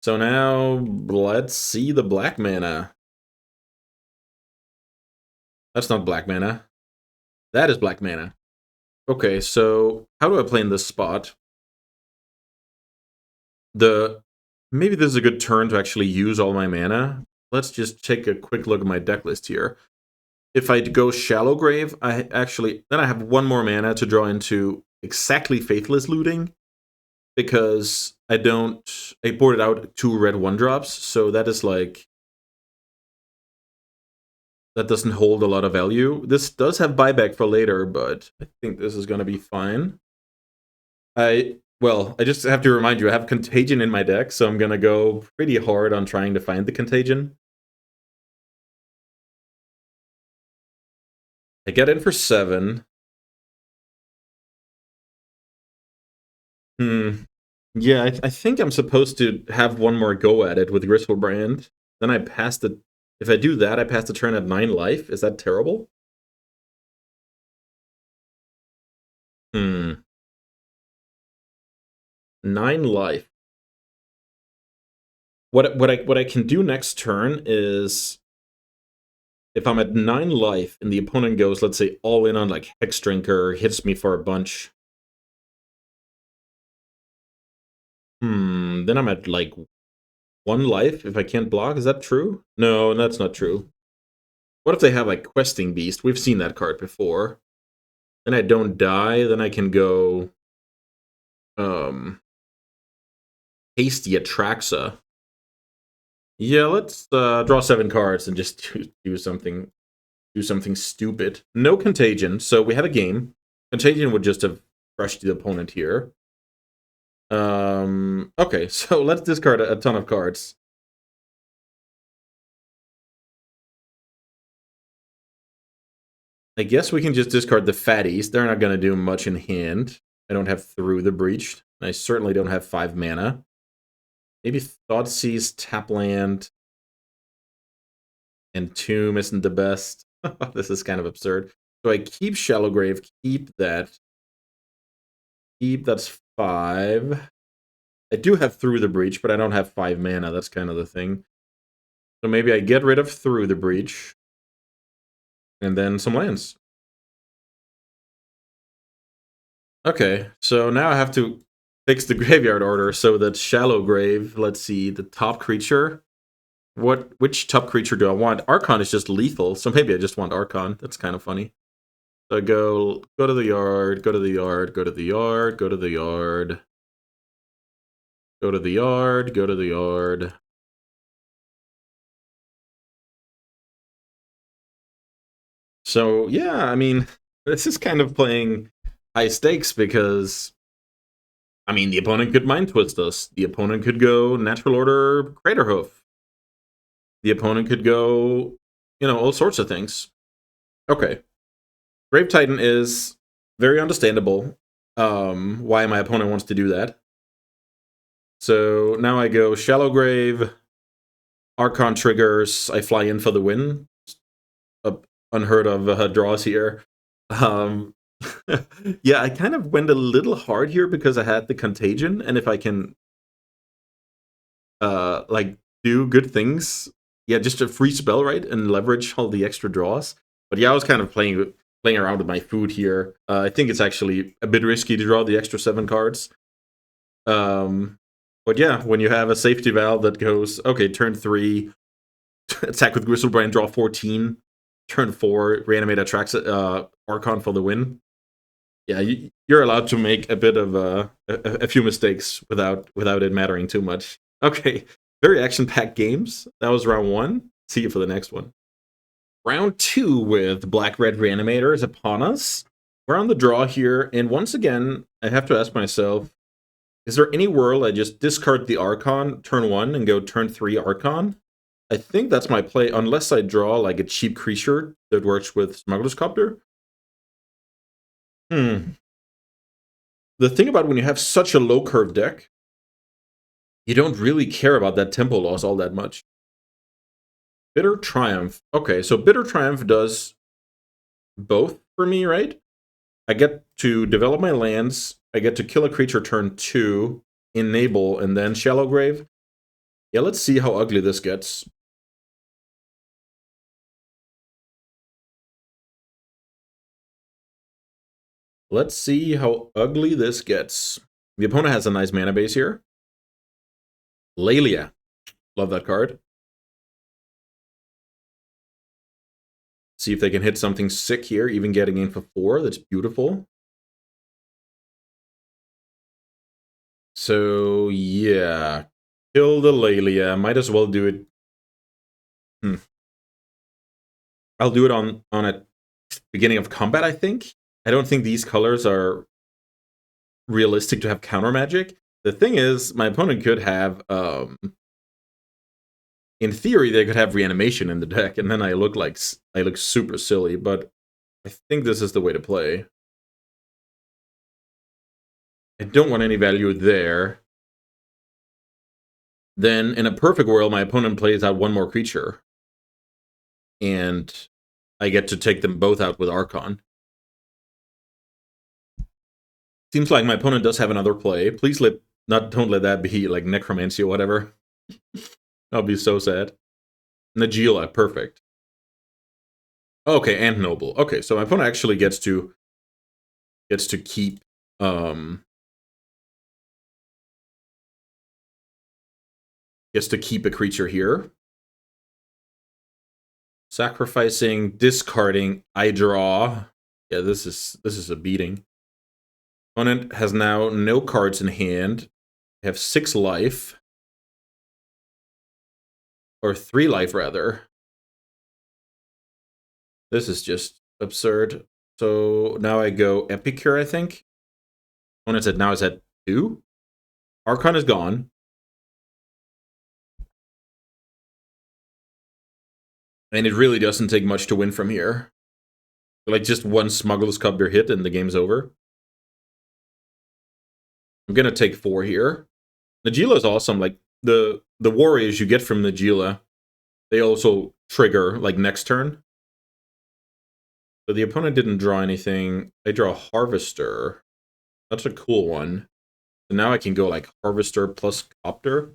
So now, let's see the black mana. That's not black mana. That is black mana. Okay, so how do I play in this spot? Maybe this is a good turn to actually use all my mana. Let's just take a quick look at my deck list here. If I go Shallow Grave, then I have one more mana to draw into exactly Faithless Looting, because I boarded out 2 red 1-drops, so that is like, that doesn't hold a lot of value. This does have buyback for later, but I think this is going to be fine. Well, I just have to remind you, I have Contagion in my deck, so I'm going to go pretty hard on trying to find the Contagion. I get in for 7. Yeah, I think I'm supposed to have one more go at it with Gristlebrand. Then I pass the... If I do that, I pass the turn at 9 life. Is that terrible? 9 life. What I can do next turn is, if I'm at 9 life and the opponent goes, let's say, all in on like Hexdrinker, hits me for a bunch. Then I'm at like 1 life if I can't block. Is that true? No, that's not true. What if they have like Questing Beast? We've seen that card before. Then I don't die, then I can go Hasty Atraxa. Yeah, let's draw 7 cards and just do something stupid. No Contagion, so we have a game. Contagion would just have crushed the opponent here. Okay, so let's discard a ton of cards. I guess we can just discard the fatties. They're not going to do much in hand. I don't have Through the Breach. I certainly don't have 5 mana. Maybe Thoughtseize, tap land, and Tomb isn't the best. This is kind of absurd. So I keep Shallow Grave, keep that. That's 5. I do have Through the Breach, but I don't have 5 mana. That's kind of the thing. So maybe I get rid of Through the Breach. And then some lands. Okay, so now I have to fix the graveyard order so that Shallow Grave, let's see, the top creature. Which top creature do I want? Archon is just lethal, so maybe I just want Archon. That's kind of funny. So I go to the yard, go to the yard, go to the yard, go to the yard. Go to the yard, go to the yard. So, yeah, I mean, this is kind of playing high stakes because, I mean, the opponent could Mind Twist us. The opponent could go Natural Order Craterhoof. The opponent could go, you know, all sorts of things. Okay. Grave Titan is very understandable why my opponent wants to do that. So now I go Shallow Grave, Archon triggers, I fly in for the win. Unheard of draws here. Um, yeah, I kind of went a little hard here because I had the contagion, and if I can like do good things, yeah, just a free spell, right, and leverage all the extra draws. But yeah, I was kind of playing around with my food here. I think it's actually a bit risky to draw the extra 7 cards. But yeah, when you have a safety valve that goes, okay, turn 3, attack with Gristlebrand, draw 14, turn 4, reanimate attracts Archon for the win. Yeah, you're allowed to make a bit of a few mistakes without it mattering too much. Okay, very action-packed games. That was round 1. See you for the next one. Round 2 with Black-Red Reanimator is upon us. We're on the draw here, and once again, I have to ask myself, is there any world I just discard the Archon turn 1 and go turn 3 Archon? I think that's my play, unless I draw like a cheap creature that works with Smuggler's Copter. The thing about when you have such a low curve deck, you don't really care about that tempo loss all that much. Bitter Triumph. Okay, so Bitter Triumph does both for me, right? I get to develop my lands, I get to kill a creature turn 2, enable, and then Shallow Grave. Yeah, let's see how ugly this gets. Let's see how ugly this gets. The opponent has a nice mana base here. Laelia. Love that card. See if they can hit something sick here, even getting in for 4. That's beautiful. So, yeah. Kill the Laelia. Might as well do it. I'll do it on a beginning of combat, I think. I don't think these colors are realistic to have counter magic. The thing is, my opponent could have, in theory, they could have reanimation in the deck, and then I look super silly, but I think this is the way to play. I don't want any value there. Then, in a perfect world, my opponent plays out 1 more creature, and I get to take them both out with Archon. Seems like my opponent does have another play. Please don't let that be like Necromancy or whatever. I'll be so sad. Najeela, perfect. Okay, and Noble. Okay, so my opponent actually gets to keep a creature here. Sacrificing, discarding, I draw. Yeah, this is a beating. Opponent has now no cards in hand. I have 6 life. Or 3 life, rather. This is just absurd. So now I go Epicure, I think. Opponent now is at 2. Archon is gone. And it really doesn't take much to win from here. Like just 1 Smuggler's Copter hit and the game's over. I'm gonna take 4 here. Najeela is awesome. Like the warriors you get from Najeela, they also trigger like next turn. So the opponent didn't draw anything. I draw Harvester. That's a cool one. So now I can go like Harvester plus Copter.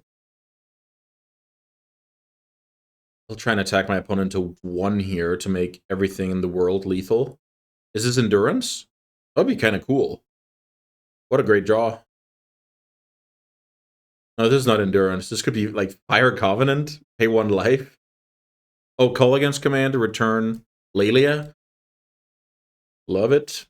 I'll try and attack my opponent to 1 here to make everything in the world lethal. Is this Endurance? That'd be kind of cool. What a great draw. No, this is not Endurance. This could be like Fire Covenant, pay 1 life. Oh, call against command to return Laelia. Love it.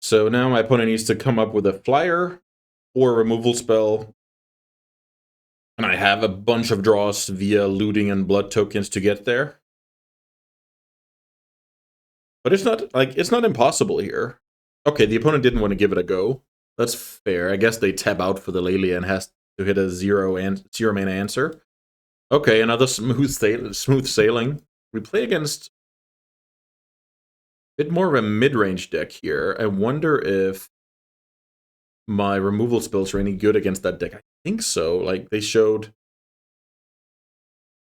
So now my opponent needs to come up with a flyer or a removal spell. And I have a bunch of draws via looting and blood tokens to get there. But it's not impossible here. Okay, the opponent didn't want to give it a go. That's fair. I guess they tab out for the Laelia and has to hit a 0 mana answer. Okay, another smooth sailing. We play against a bit more of a mid-range deck here. I wonder if my removal spells are any good against that deck. I think so. Like they showed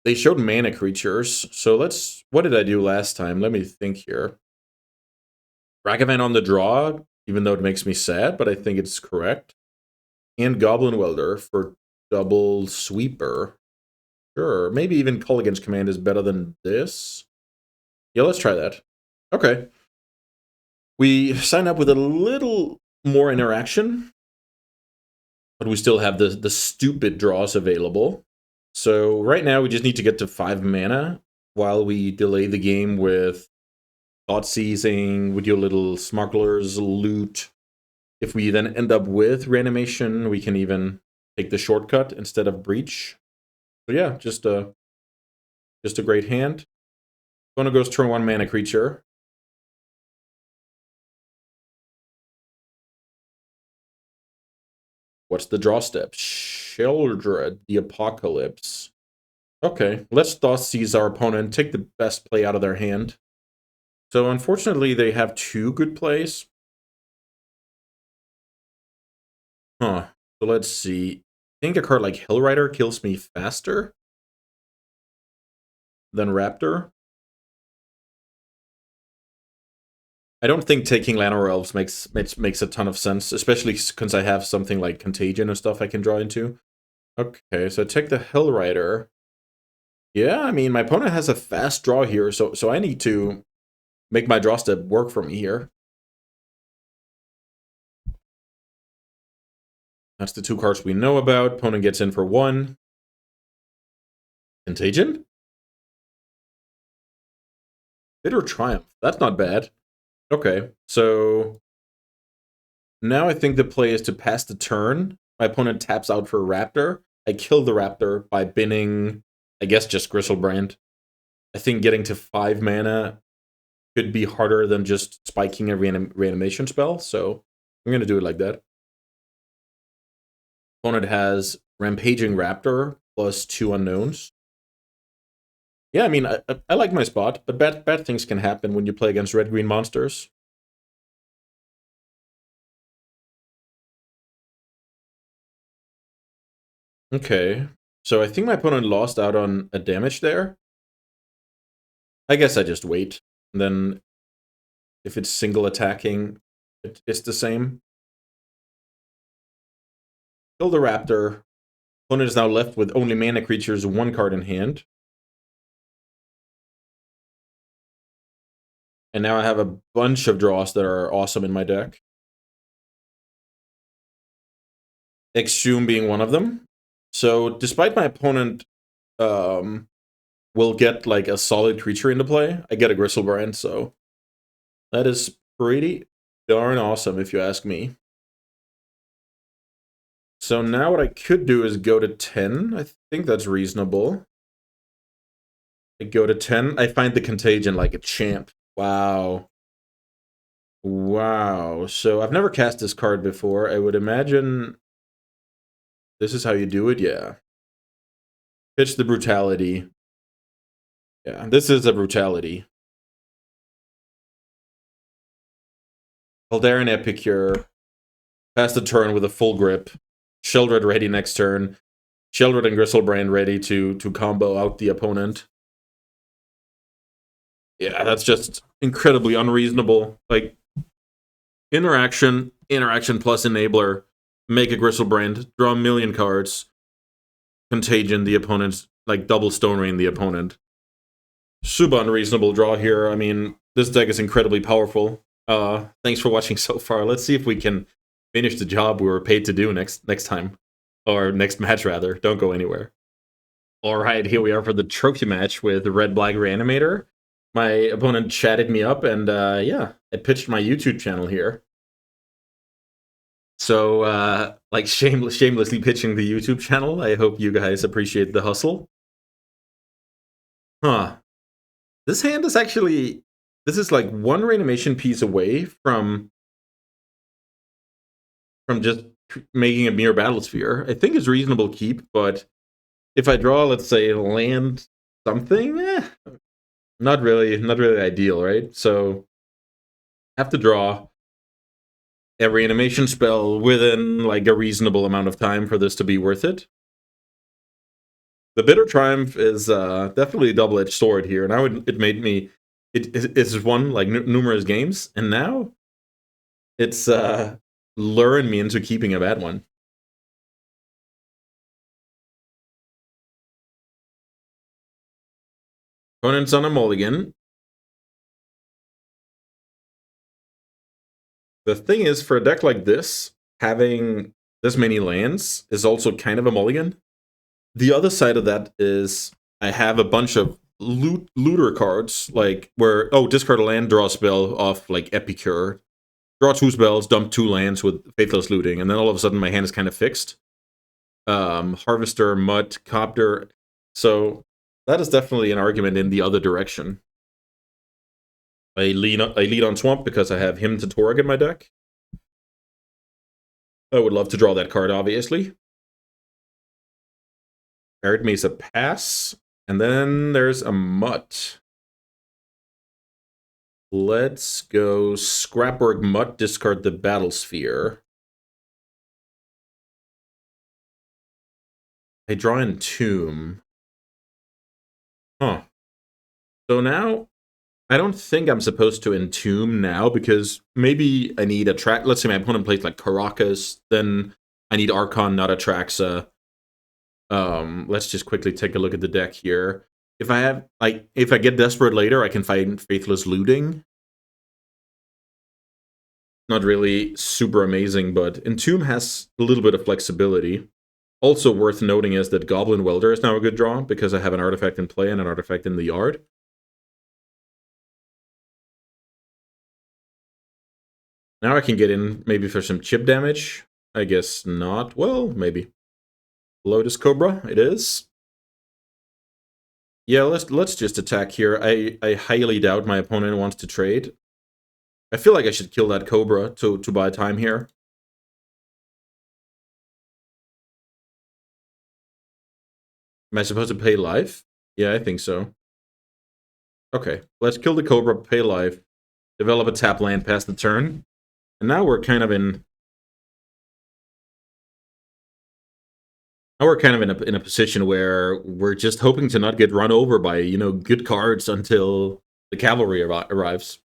mana creatures. So what did I do last time? Let me think here. Ragavan on the draw, even though it makes me sad, but I think it's correct. And Goblin Welder for double sweeper. Sure. Maybe even Culligan's Command is better than this. Yeah, let's try that. Okay. We sign up with a little more interaction, but we still have the stupid draws available. So right now we just need to get to 5 mana while we delay the game with Thought Seizing, with your little smugglers loot. If we then end up with Reanimation, we can even take the shortcut instead of Breach. So yeah, just a great hand. Gonna goes turn 1 mana creature. What's the draw step? Sheldred the Apocalypse. Okay, let's Thoughtseize our opponent, take the best play out of their hand. So unfortunately, they have 2 good plays. Huh. So let's see. I think a card like Hellrider kills me faster than Raptor. I don't think taking Llanowar Elves makes a ton of sense, especially because I have something like Contagion and stuff I can draw into. Okay, so I take the Hellrider. Yeah, I mean, my opponent has a fast draw here, so I need to make my draw step work for me here. That's the 2 cards we know about. Opponent gets in for 1. Contagion? Bitter Triumph. That's not bad. Okay, so now I think the play is to pass the turn. My opponent taps out for a Raptor. I kill the Raptor by binning, I guess, just Gristlebrand. I think getting to 5 mana could be harder than just spiking a reanimation spell, so I'm going to do it like that. Opponent has Rampaging Raptor plus 2 unknowns. Yeah, I mean, I like my spot, but bad things can happen when you play against red-green monsters. Okay, so I think my opponent lost out on a damage there. I guess I just wait. And then if it's single attacking, it's the same. Kill the Raptor. Opponent is now left with only mana creatures, 1 card in hand. And now I have a bunch of draws that are awesome in my deck. Exhume being one of them. So despite my opponent will get like a solid creature into play, I get a Gristlebrand, so that is pretty darn awesome if you ask me. So now what I could do is go to 10. I think that's reasonable. I go to 10. I find the Contagion like a champ. Wow. Wow. So I've never cast this card before. I would imagine this is how you do it. Yeah. Pitch the Brutality. Yeah, this is a Brutality. Eldarin Epicure. Pass the turn with a full grip. Sheldred ready next turn. Sheldred and Gristlebrand ready to combo out the opponent. Yeah, that's just incredibly unreasonable. Like, interaction plus enabler, make a Gristlebrand, draw a million cards, Contagion the opponent's, like, double Stone Rain the opponent. Super unreasonable draw here. I mean, this deck is incredibly powerful. Thanks for watching so far. Let's see if we can finish the job we were paid to do next time. Or next match, rather. Don't go anywhere. Alright, here we are for the trophy match with Red Black Reanimator. My opponent chatted me up, and yeah, I pitched my YouTube channel here. So, like, shamelessly pitching the YouTube channel. I hope you guys appreciate the hustle. Huh. This hand is actually... This is like 1 reanimation piece away from just making a mere Battlesphere. I think it's reasonable keep, but if I draw, let's say, land something, not really ideal, right? So, have to draw. every animation spell within like a reasonable amount of time for this to be worth it. The Bitter Triumph is definitely a double-edged sword here. Now it made me... It's won like numerous games, and now it's luring me into keeping a bad one. Opponent's on a mulligan. The thing is, for a deck like this, having this many lands is also kind of a mulligan. The other side of that is I have a bunch of looter cards, like where, oh, discard a land, draw a spell off like Epicure. Draw 2 spells, dump 2 lands with Faithless Looting, and then all of a sudden my hand is kind of fixed. Harvester, Mud, Copter. So that is definitely an argument in the other direction. I lead on Swamp because I have Hymn to Torag in my deck. I would love to draw that card, obviously. Arid Mesa pass. And then there's a Mutt. Let's go Scrapwork Mutt, discard the Battle Sphere. I draw Entomb. Huh. So now, I don't think I'm supposed to Entomb now, because maybe I need a track. Let's say my opponent plays like Caracas, then I need Archon, not Atraxa. Let's just quickly take a look at the deck here. If I get desperate later, I can find Faithless Looting. Not really super amazing, but Entomb has a little bit of flexibility. Also worth noting is that Goblin Welder is now a good draw, because I have an artifact in play and an artifact in the yard. Now I can get in maybe for some chip damage. I guess not. Well, maybe. Lotus Cobra, it is. Yeah, let's just attack here. I highly doubt my opponent wants to trade. I feel like I should kill that Cobra to buy time here. Am I supposed to pay life? Yeah, I think so. Okay, let's kill the Cobra, pay life, develop a tap land, pass the turn. And now we're kind of in... Now we're kind of in a position where we're just hoping to not get run over by, you know, good cards until the cavalry arrives.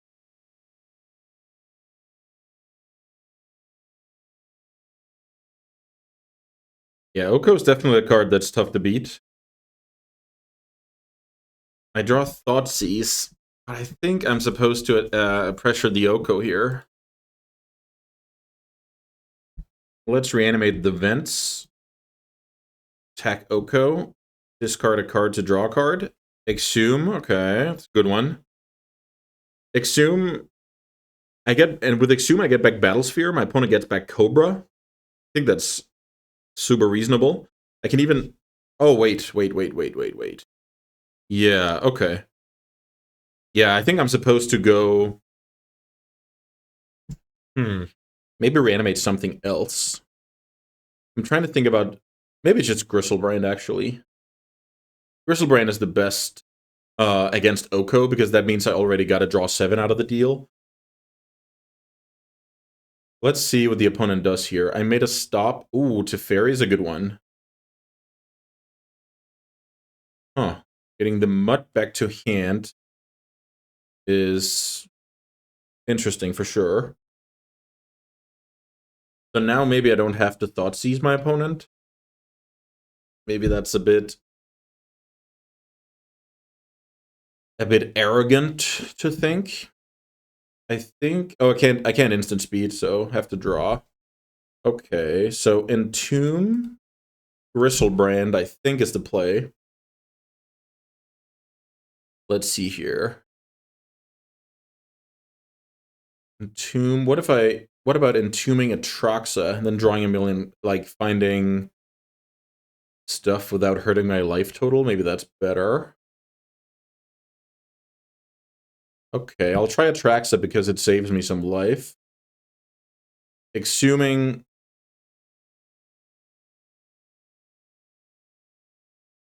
Yeah, Oko is definitely a card that's tough to beat. I draw Thoughtseize. I think I'm supposed to pressure the Oko here. Let's reanimate the Vents. Attack Oko. Discard a card to draw a card. Exhume. Okay, that's a good one. Exhume. And with Exhume, I get back Battlesphere. My opponent gets back Cobra. I think that's super reasonable. I can even... Oh, wait. Yeah, okay. Yeah, I think I'm supposed to go... Maybe reanimate something else. I'm trying to think about... Maybe it's just Gristlebrand, actually. Gristlebrand is the best against Oko, because that means I already got to draw 7 out of the deal. Let's see what the opponent does here. I made a stop. Ooh, Teferi is a good one. Huh. Getting the Mutt back to hand is interesting for sure. So now maybe I don't have to Thoughtseize my opponent. Maybe that's a bit arrogant to think. I think... Oh, I can't instant speed, so have to draw. Okay, so Entomb, Gristlebrand, I think is the play. Let's see here. Entomb. What about entombing Atraxa and then drawing a million, like finding stuff without hurting my life total? Maybe that's better. Okay, I'll try Atraxa because it saves me some life. Exhuming.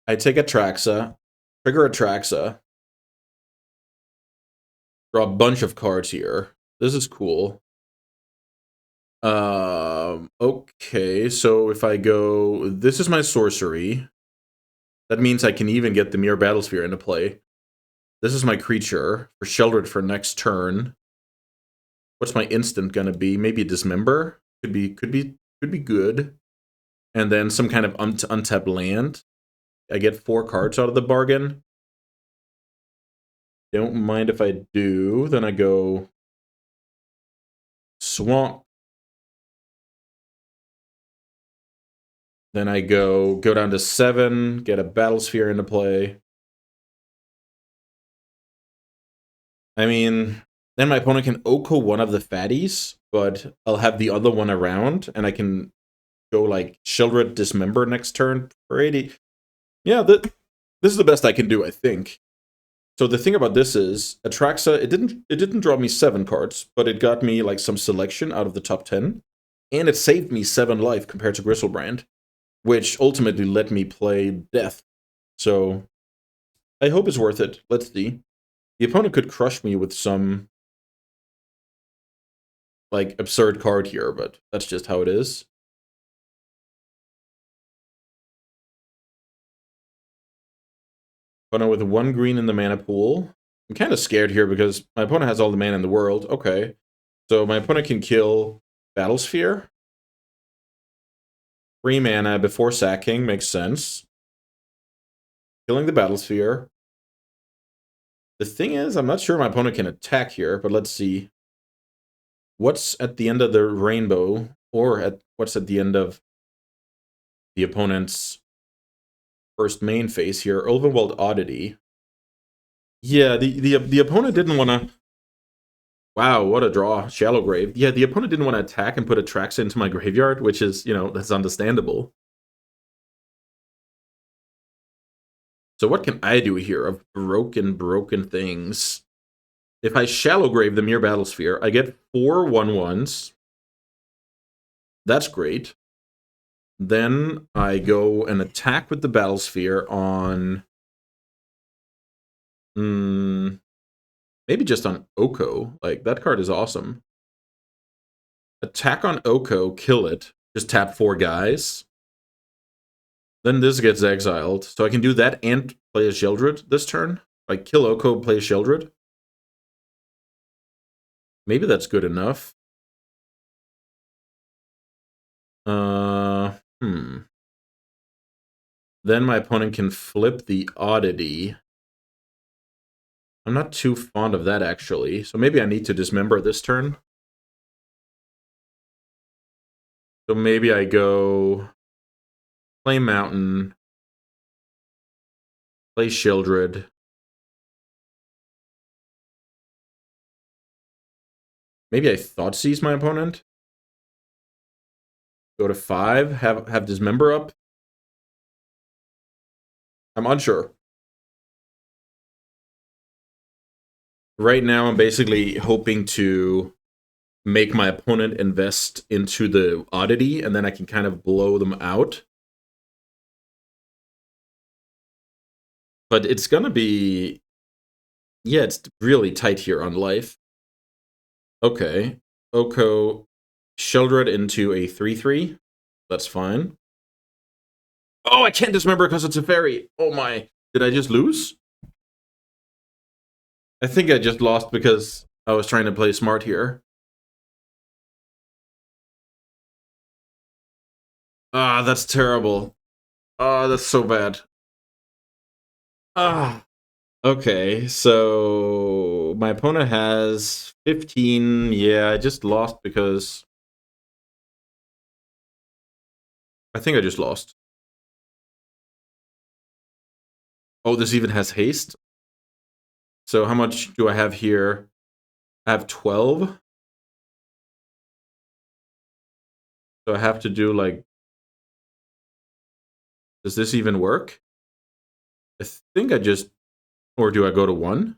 I take Atraxa, trigger Atraxa, draw a bunch of cards here. This is cool. Okay, so if I go, this is my sorcery. That means I can even get the Mirror Battlesphere into play. This is my creature for Sheldred for next turn. What's my instant gonna be? Maybe a Dismember. Could be good. And then some kind of untapped land. I get 4 cards out of the bargain. Don't mind if I do. Then I go Swamp. Then I go down to 7, get a Battlesphere into play. I mean, then my opponent can Oko one of the fatties, but I'll have the other one around, and I can go like Sheldred Dismember next turn for 80. Yeah, this is the best I can do, I think. So the thing about this is, Atraxa, it didn't draw me 7 cards, but it got me like some selection out of the top 10, and it saved me 7 life compared to Gristlebrand, which ultimately let me play Death. So I hope it's worth it. Let's see. The opponent could crush me with some like absurd card here, but that's just how it is. Opponent with 1 green in the mana pool. I'm kind of scared here because my opponent has all the mana in the world. Okay. So my opponent can kill Battlesphere. 3 mana before sacking makes sense. Killing the Battlesphere. The thing is, I'm not sure my opponent can attack here, but let's see. What's at the end of the rainbow, or what's at the end of the opponent's first main phase here? Ulvenwald Oddity. Yeah, the opponent didn't want to... Wow, what a draw. Shallow Grave. Yeah, the opponent didn't want to attack and put Atraxa into my graveyard, which is, that's understandable. So what can I do here of broken things? If I Shallow Grave the Mirror Battlesphere, I get 4 1/1s. That's great. Then I go and attack with the Battlesphere on... maybe just on Oko. Like, that card is awesome. Attack on Oko, kill it. Just tap 4 guys. Then this gets exiled. So I can do that and play a Sheldred this turn. Like, kill Oko, play a Sheldred. Maybe that's good enough. Then my opponent can flip the Oddity. I'm not too fond of that, actually. So maybe I need to Dismember this turn. So maybe I go... play Mountain. Play Sheldred. Maybe I Thoughtseize my opponent. Go to 5. Have Dismember up. I'm unsure. Right now, I'm basically hoping to make my opponent invest into the Oddity, and then I can kind of blow them out. But it's gonna be... yeah, it's really tight here on life. Okay. Oko Sheldred into a 3/3. That's fine. Oh, I can't Dismember because it's a fairy. Oh my. Did I just lose? I think I just lost because I was trying to play smart here. Ah, that's terrible. Ah, that's so bad. Ah. Okay, so my opponent has 15. Yeah, I just lost because... I think I just lost. Oh, this even has haste? So how much do I have here? I have 12. So I have to do like... does this even work? I think I just... or do I go to 1?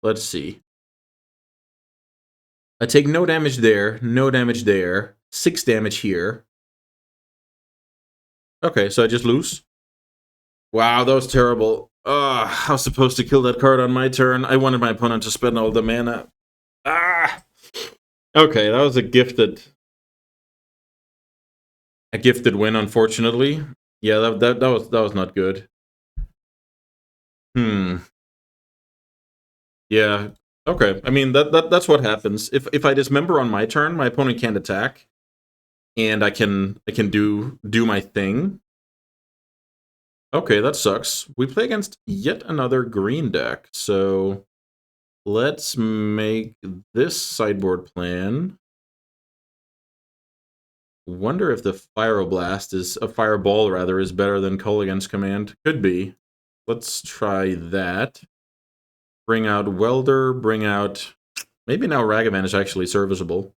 Let's see. I take no damage there, no damage there, 6 damage here. Okay, so I just lose. Wow, that was terrible. I was supposed to kill that card on my turn. I wanted my opponent to spend all the mana. Ah! Okay, that was a gifted win, unfortunately. Yeah, that was not good. Yeah. Okay. I mean that's what happens. If I dismember on my turn, my opponent can't attack, and I can do my thing. Okay, that sucks. We play against yet another green deck, so let's make this sideboard plan. Wonder if the Fireblast is a Fireball rather is better than Kolaghan's Command. Could be. Let's try that. Bring out Welder, bring out... Maybe now Ragavan is actually serviceable.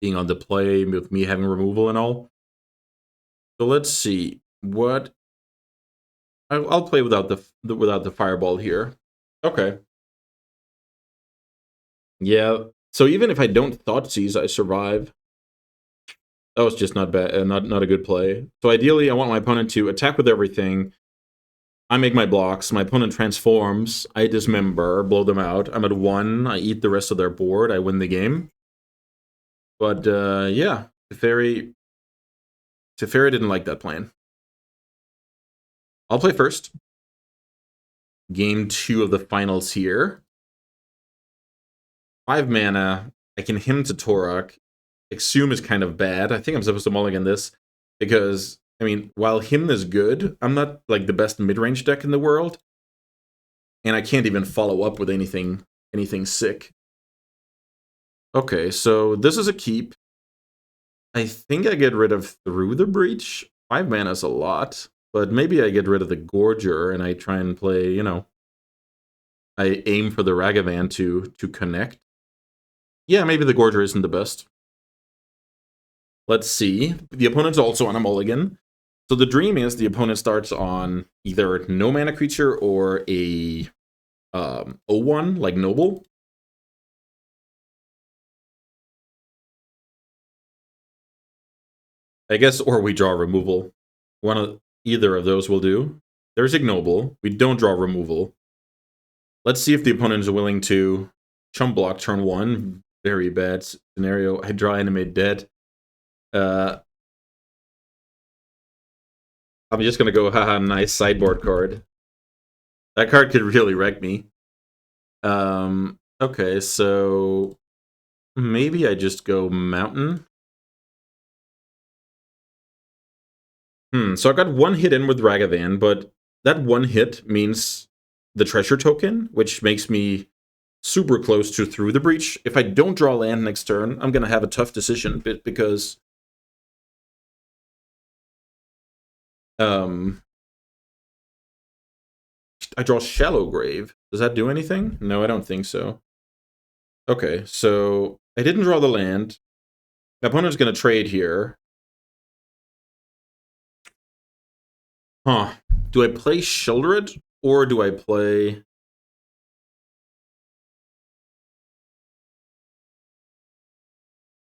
Being on the play with me having removal and all. So let's see. What... I'll play without the Fireball here. Okay. Yeah. So even if I don't Thoughtseize, I survive. That was just not bad. Not a good play. So ideally, I want my opponent to attack with everything. I make my blocks. My opponent transforms. I dismember, blow them out. I'm at 1. I eat the rest of their board. I win the game. But yeah, Teferi didn't like that plan. I'll play first. Game 2 of the finals here. 5 mana. I can hymn to Torok. Exhume is kind of bad. I think I'm supposed to mulligan this because, I mean, while Hymn is good, I'm not like the best mid-range deck in the world. And I can't even follow up with anything sick. Okay, so this is a keep. I think I get rid of Through the Breach. 5 mana is a lot, but maybe I get rid of the Gorger and I try and play, you know, I aim for the Ragavan to connect. Yeah, maybe the Gorger isn't the best. Let's see. The opponent's also on a mulligan. So the dream is the opponent starts on either no mana creature or a 0-1, like Noble. I guess, or we draw removal. Either of those will do. There's Ignoble. We don't draw removal. Let's see if the opponent is willing to chump block turn 1. Very bad scenario. I draw Animate Dead. I'm just gonna go, haha, nice sideboard card. That card could really wreck me. Okay, so maybe I just go Mountain. So I got 1 hit in with Ragavan, but that 1 hit means the treasure token, which makes me super close to Through the Breach. If I don't draw land next turn, I'm gonna have a tough decision because I draw Shallow Grave. Does that do anything? No, I don't think so. Okay, so I didn't draw the land. My opponent's gonna trade here. Huh. Do I play Sheoldred or do I play...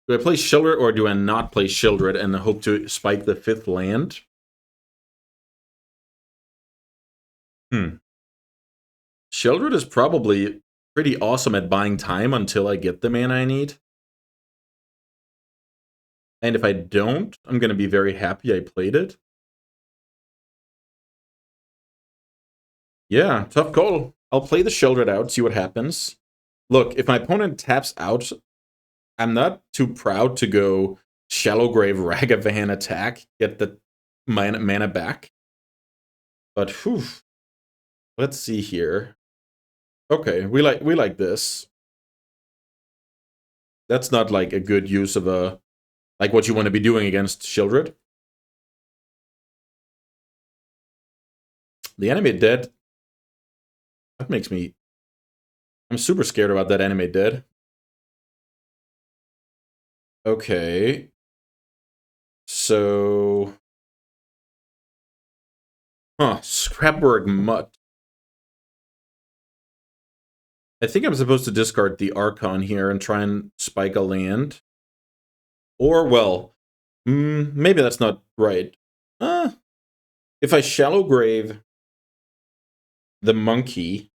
Do I play Sheoldred or do I not play Sheoldred and hope to spike the 5th land? Sheoldred is probably pretty awesome at buying time until I get the mana I need. And if I don't, I'm going to be very happy I played it. Yeah, tough call. I'll play the Sheoldred out, see what happens. Look, if my opponent taps out, I'm not too proud to go Shallow Grave Ragavan attack, get the mana back. But whew. Let's see here. Okay, we like this. That's not like a good use of a like what you want to be doing against Sheoldred. The Animate Dead, that makes me... I'm super scared about that Animate Dead. Okay. So... Scrapwork Mutt. I think I'm supposed to discard the Archon here and try and spike a land. Or, well, maybe that's not right. If I shallow grave the monkey,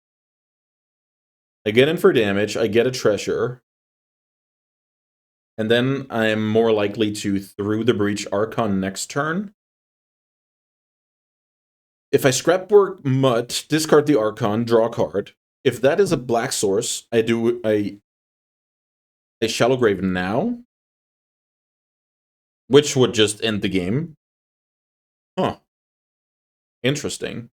I get in for damage, I get a treasure, and then I'm more likely to through the breach Archon next turn. If I scrapwork Mutt, discard the Archon, draw a card. If that is a black source, I do a shallow grave now, which would just end the game. Huh. Interesting.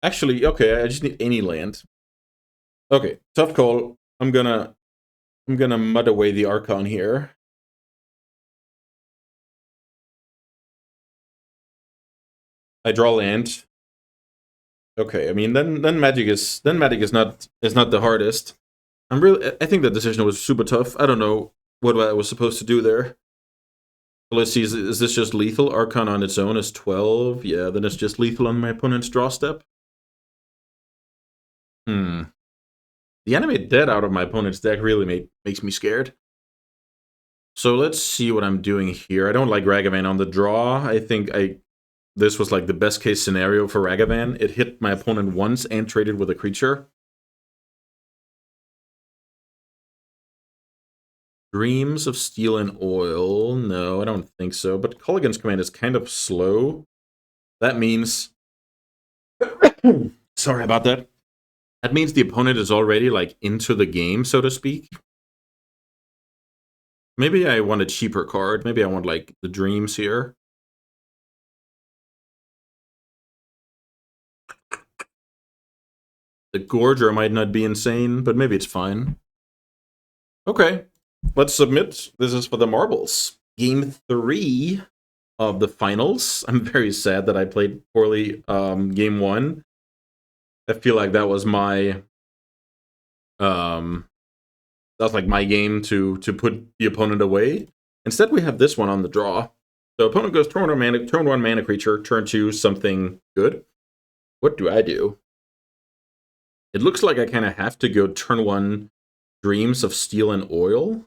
Actually, okay, I just need any land. Okay, tough call. I'm gonna mud away the Archon here. I draw land. Okay, I mean then magic is not the hardest. I think that decision was super tough. I don't know what I was supposed to do there. Let's see, is this just lethal? Archon on its own is 12. Yeah, then it's just lethal on my opponent's draw step. The animate dead out of my opponent's deck really makes me scared. So let's see what I'm doing here. I don't like Ragavan on the draw. I think this was like the best case scenario for Ragavan. It hit my opponent once and traded with a creature. Dreams of Steel and Oil. No, I don't think so. But Culligan's Command is kind of slow. That means... Sorry about that. That means the opponent is already like into the game, so to speak. Maybe I want a cheaper card. Maybe I want like the Dreams here. The Gorger might not be insane, but maybe it's fine. Okay, let's submit. This is for the marbles. Game 3 of the finals. I'm very sad that I played poorly game 1. I feel like that was my my game to put the opponent away. Instead, we have this one on the draw. The opponent goes turn 1 mana creature, turn 2 something good. What do I do? It looks like I kind of have to go turn 1 Dreams of Steel and Oil.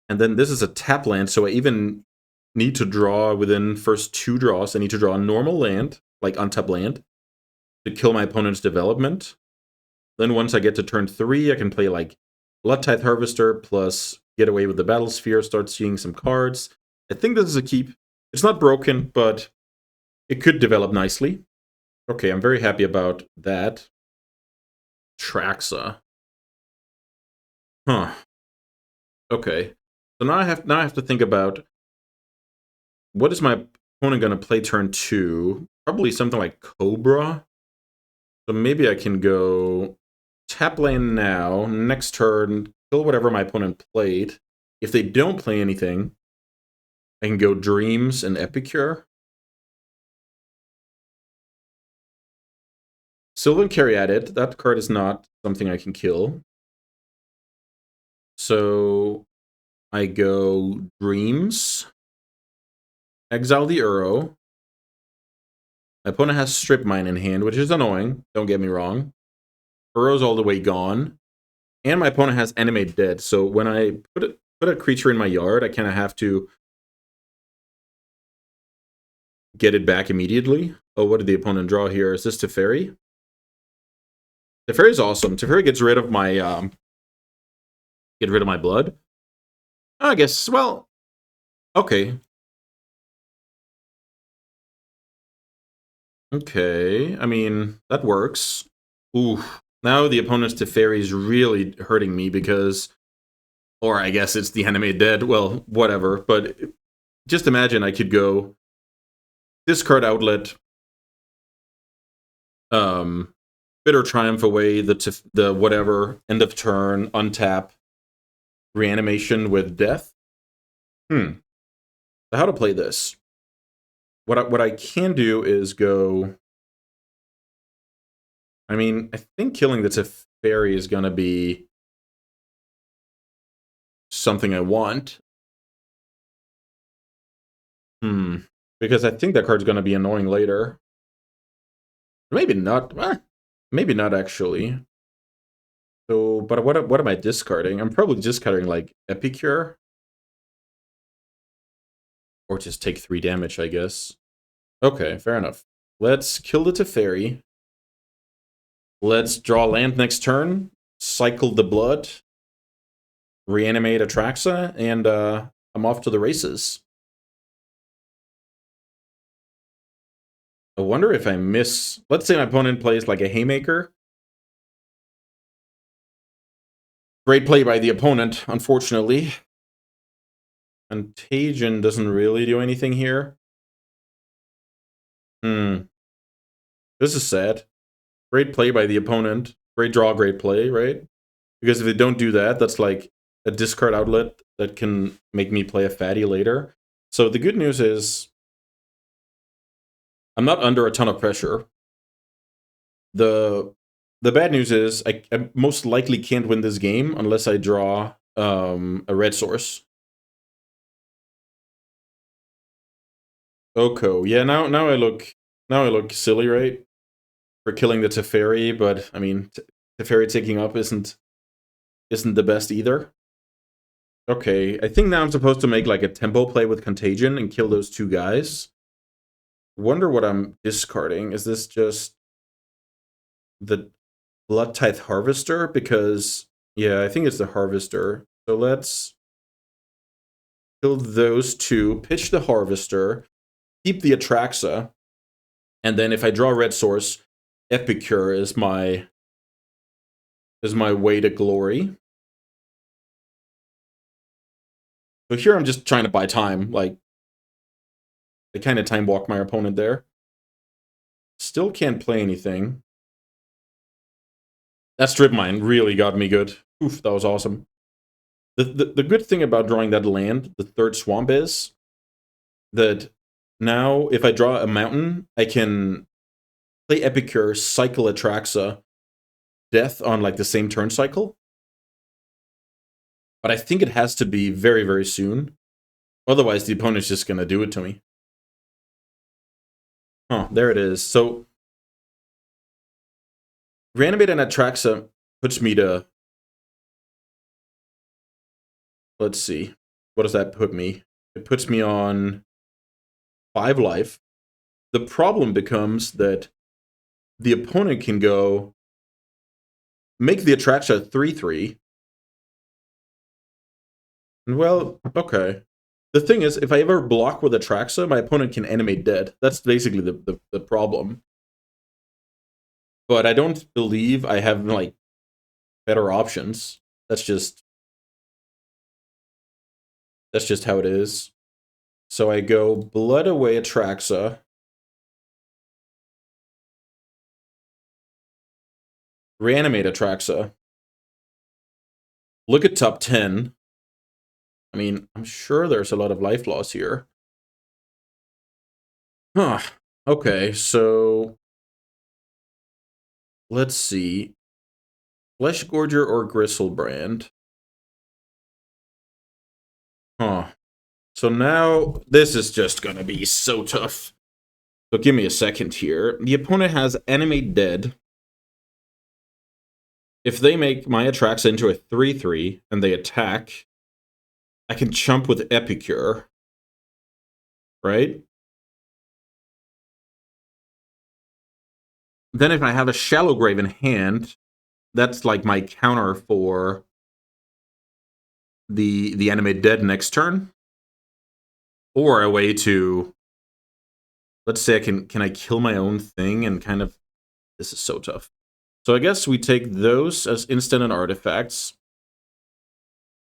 And then this is a tap land, so I even need to draw within first 2 draws. I need to draw a normal land, like untap land, to kill my opponent's development. Then once I get to turn 3, I can play like Blood Tithe Harvester plus get away with the Battle Sphere, start seeing some cards. I think this is a keep. It's not broken, but it could develop nicely. Okay, I'm very happy about that. Traxa. Huh. Okay. So now I have to think about what is my opponent going to play turn 2? Probably something like Cobra. So maybe I can go tap land now, next turn, kill whatever my opponent played. If they don't play anything, I can go Dreams and Epicure. Sylvan Caryatid, that card is not something I can kill. So I go Dreams, exile the Uro. My opponent has Strip Mine in hand, which is annoying, don't get me wrong. Uro's all the way gone. And my opponent has Animate Dead, so when I put a creature in my yard, I kind of have to get it back immediately. Oh, what did the opponent draw here? Is this Teferi? Teferi's awesome. Teferi gets rid of my blood. I guess, well, okay. Okay, I mean, that works. Ooh, now the opponent's Teferi is really hurting me because, or I guess it's the Animate Dead, well, whatever, but just imagine I could go discard outlet, Bitter Triumph away, the whatever, end of turn, untap, reanimation with death. So how to play this? What I can do is go... I mean, I think killing the Teferi is going to be something I want. Because I think that card's going to be annoying later. Maybe not. Maybe not, actually. So, but what am I discarding? I'm probably discarding, like, Epicure. Or just take 3 damage, I guess. Okay, fair enough. Let's kill the Teferi. Let's draw land next turn. Cycle the blood. Reanimate Atraxa, and I'm off to the races. I wonder if I miss... Let's say my opponent plays like a Haymaker. Great play by the opponent, unfortunately. Contagion doesn't really do anything here. This is sad. Great play by the opponent. Great draw, great play, right? Because if they don't do that, that's like a discard outlet that can make me play a fatty later. So the good news is I'm not under a ton of pressure. The bad news is I most likely can't win this game unless I draw a red source. Oko. Yeah, now I look silly, right? For killing the Teferi, but I mean Teferi taking up isn't the best either. Okay, I think now I'm supposed to make like a tempo play with Contagion and kill those 2 guys. Wonder what I'm discarding. Is this just the Blood Tithe Harvester? Because, yeah, I think it's the Harvester. So let's kill those 2, pitch the Harvester, keep the Atraxa, and then if I draw a red source, Epicure is my way to glory. So here I'm just trying to buy time, like, I kind of time walk my opponent there. Still can't play anything. That Strip Mine really got me good. Oof, that was awesome. The good thing about drawing that land, the 3rd swamp, is that now if I draw a mountain, I can play Epicure, cycle Atraxa, death on like the same turn cycle. But I think it has to be very, very soon. Otherwise, the opponent's just going to do it to me. Oh, there it is. So, Reanimate and Atraxa puts me to... Let's see. What does that put me? It puts me on 5 life. The problem becomes that the opponent can go make the Atraxa 3/3. Well, okay. The thing is, if I ever block with Atraxa, my opponent can animate dead. That's basically the problem. But I don't believe I have, like, better options. That's just how it is. So I go Blood Away Atraxa. Reanimate Atraxa. Look at top 10. I mean, I'm sure there's a lot of life loss here. Huh. Okay, so... Let's see. Flesh Gorger or Gristlebrand? Huh. So now, this is just gonna be so tough. So give me a second here. The opponent has Animate Dead. If they make my Atraxa into a 3/3 and they attack, I can chump with Epicure. Right? Then if I have a Shallow Grave in hand, that's like my counter for the Animate Dead next turn. Or a way to... Let's say can I kill my own thing and kind of... This is so tough. So I guess we take those as instant and artifacts.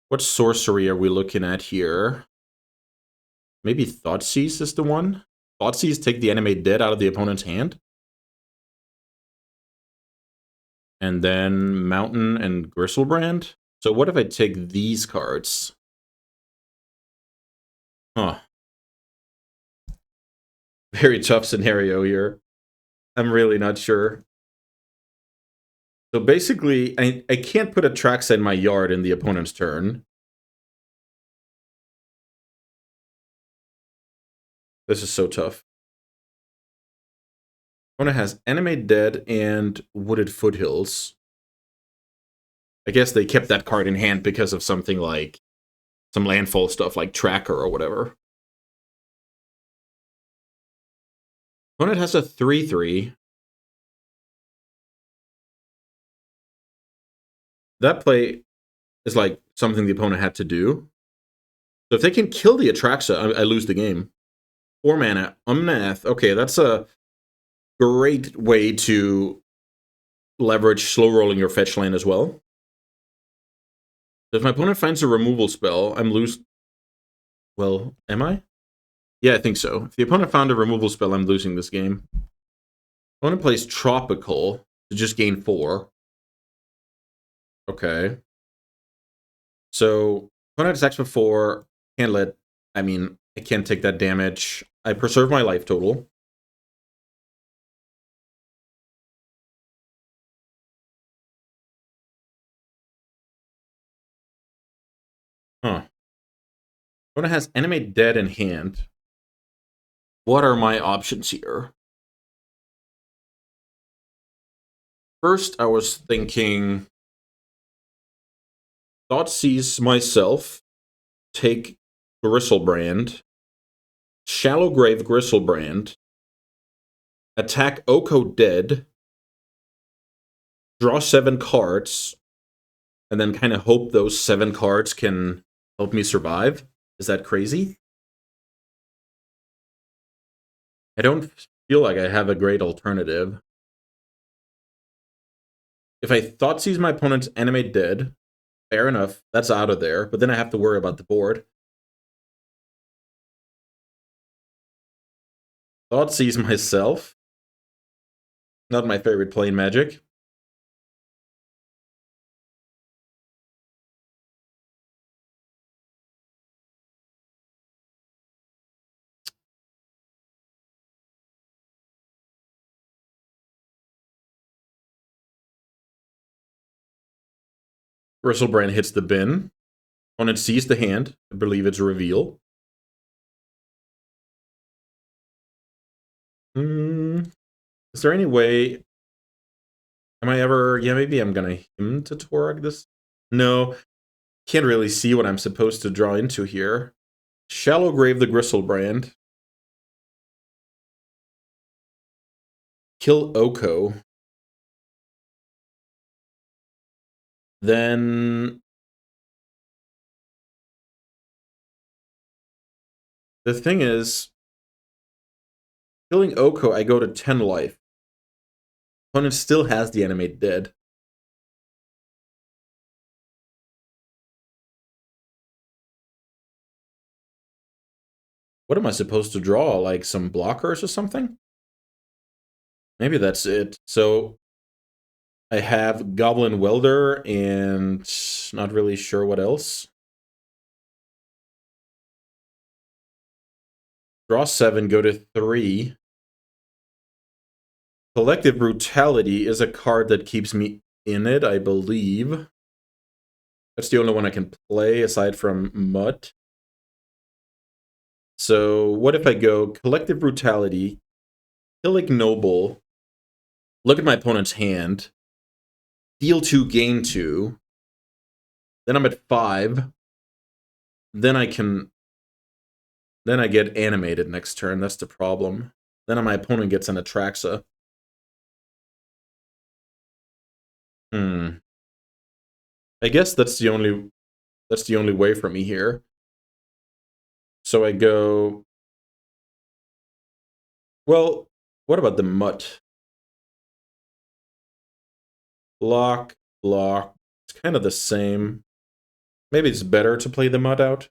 What sorcery are we looking at here? Maybe Thoughtseize is the one? Thoughtseize take the Animate Dead out of the opponent's hand? And then Mountain and Gristlebrand? So what if I take these cards? Huh. Very tough scenario here. I'm really not sure. So basically, I can't put Atraxa in my yard in the opponent's turn. This is so tough. Opponent has Animate Dead and Wooded Foothills. I guess they kept that card in hand because of something like some landfall stuff like Tracker or whatever. Opponent has a 3/3. That play is like something the opponent had to do. So if they can kill the Atraxa, I lose the game. 4 mana, Umnath. Okay, that's a great way to leverage slow rolling your fetch land as well. If my opponent finds a removal spell, I'm lose. Well, am I? Yeah, I think so. If the opponent found a removal spell, I'm losing this game. Opponent plays Tropical to just gain 4. Okay. So opponent attacks for 4. Can't let. I mean, I can't take that damage. I preserve my life total. Huh. Opponent has Animate Dead in hand. What are my options here? First, I was thinking Thoughtseize myself, take Gristlebrand, Shallow Grave Gristlebrand, attack Oko Dead, draw 7 cards, and then kind of hope those 7 cards can help me survive. Is that crazy? I don't feel like I have a great alternative. If I Thoughtseize my opponent's Animate Dead, fair enough, that's out of there, but then I have to worry about the board. Thoughtseize myself. Not my favorite play in Magic. Bristlebrand hits the bin. Opponent sees the hand. I believe it's a reveal. Is there any way... Am I ever... Yeah, maybe I'm going to him to Torag this. No. Can't really see what I'm supposed to draw into here. Shallow Grave the Gristlebrand. Kill Oko. Then... The thing is... Killing Oko, I go to 10 life. Opponent still has the Animate Dead. What am I supposed to draw? Like some blockers or something? Maybe that's it. So I have Goblin Welder and not really sure what else. Draw 7, go to 3. Collective Brutality is a card that keeps me in it, I believe. That's the only one I can play aside from Mutt. So what if I go Collective Brutality, kill Ignoble, look at my opponent's hand, deal 2, gain 2, then I'm at 5, then I get animated next turn, that's the problem. Then my opponent gets an Atraxa. I guess that's the only way for me here. So I go... Well, what about the Mutt? Block, block. It's kind of the same. Maybe it's better to play the Mutt out.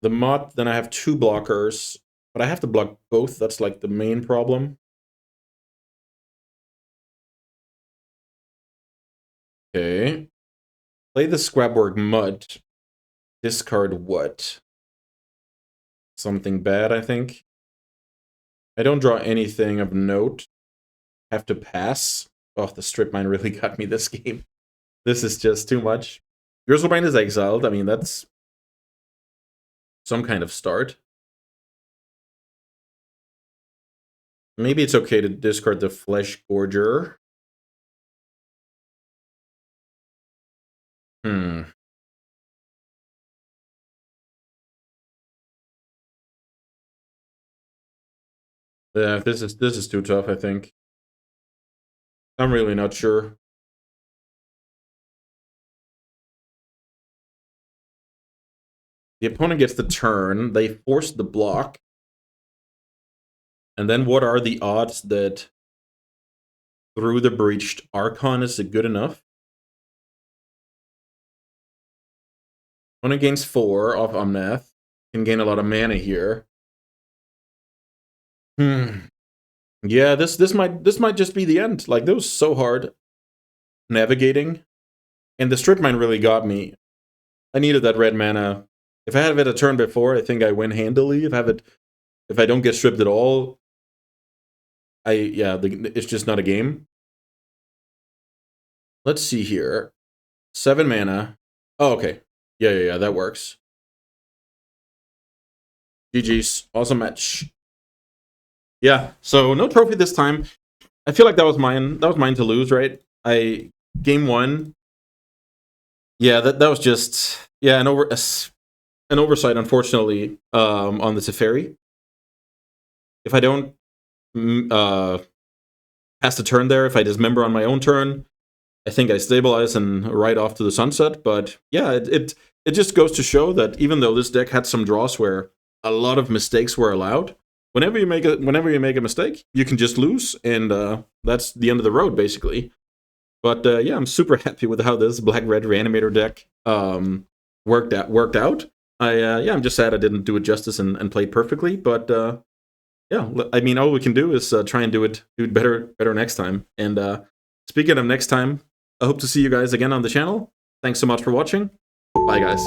The Mutt, then I have 2 blockers, but I have to block both. That's like the main problem. Okay. Play the Scrapwork Mutt. Discard what? Something bad, I think. I don't draw anything of note. Have to pass. Oh, the strip mine really got me this game. This is just too much. Grizzlebrand is exiled. I mean, that's some kind of start. Maybe it's okay to discard the Flesh Gorger. Yeah, this is too tough, I think. I'm really not sure. The opponent gets the turn, they force the block. And then what are the odds that through the breached Archon is it good enough? Opponent gains 4 off Omnath. Can gain a lot of mana here. Yeah, this might just be the end. Like, that was so hard navigating. And the strip mine really got me. I needed that red mana. If I had it a turn before, I think I win handily. If I don't get stripped at all, it's just not a game. Let's see here. 7 mana. Oh, okay. Yeah, that works. GG's. Awesome match. Yeah, so no trophy this time. I feel like that was mine to lose, right? Game 1. Yeah, that was just an oversight, unfortunately, on the Teferi. If I don't pass the turn there, if I dismember on my own turn, I think I stabilize and ride off to the sunset. But yeah, it just goes to show that even though this deck had some draws where a lot of mistakes were allowed, whenever you make a mistake, you can just lose, and that's the end of the road, basically. But yeah, I'm super happy with how this black-red reanimator deck worked out. I'm just sad I didn't do it justice and play perfectly, but yeah, I mean, all we can do is try and do it better next time. And speaking of next time, I hope to see you guys again on the channel. Thanks so much for watching. Bye, guys.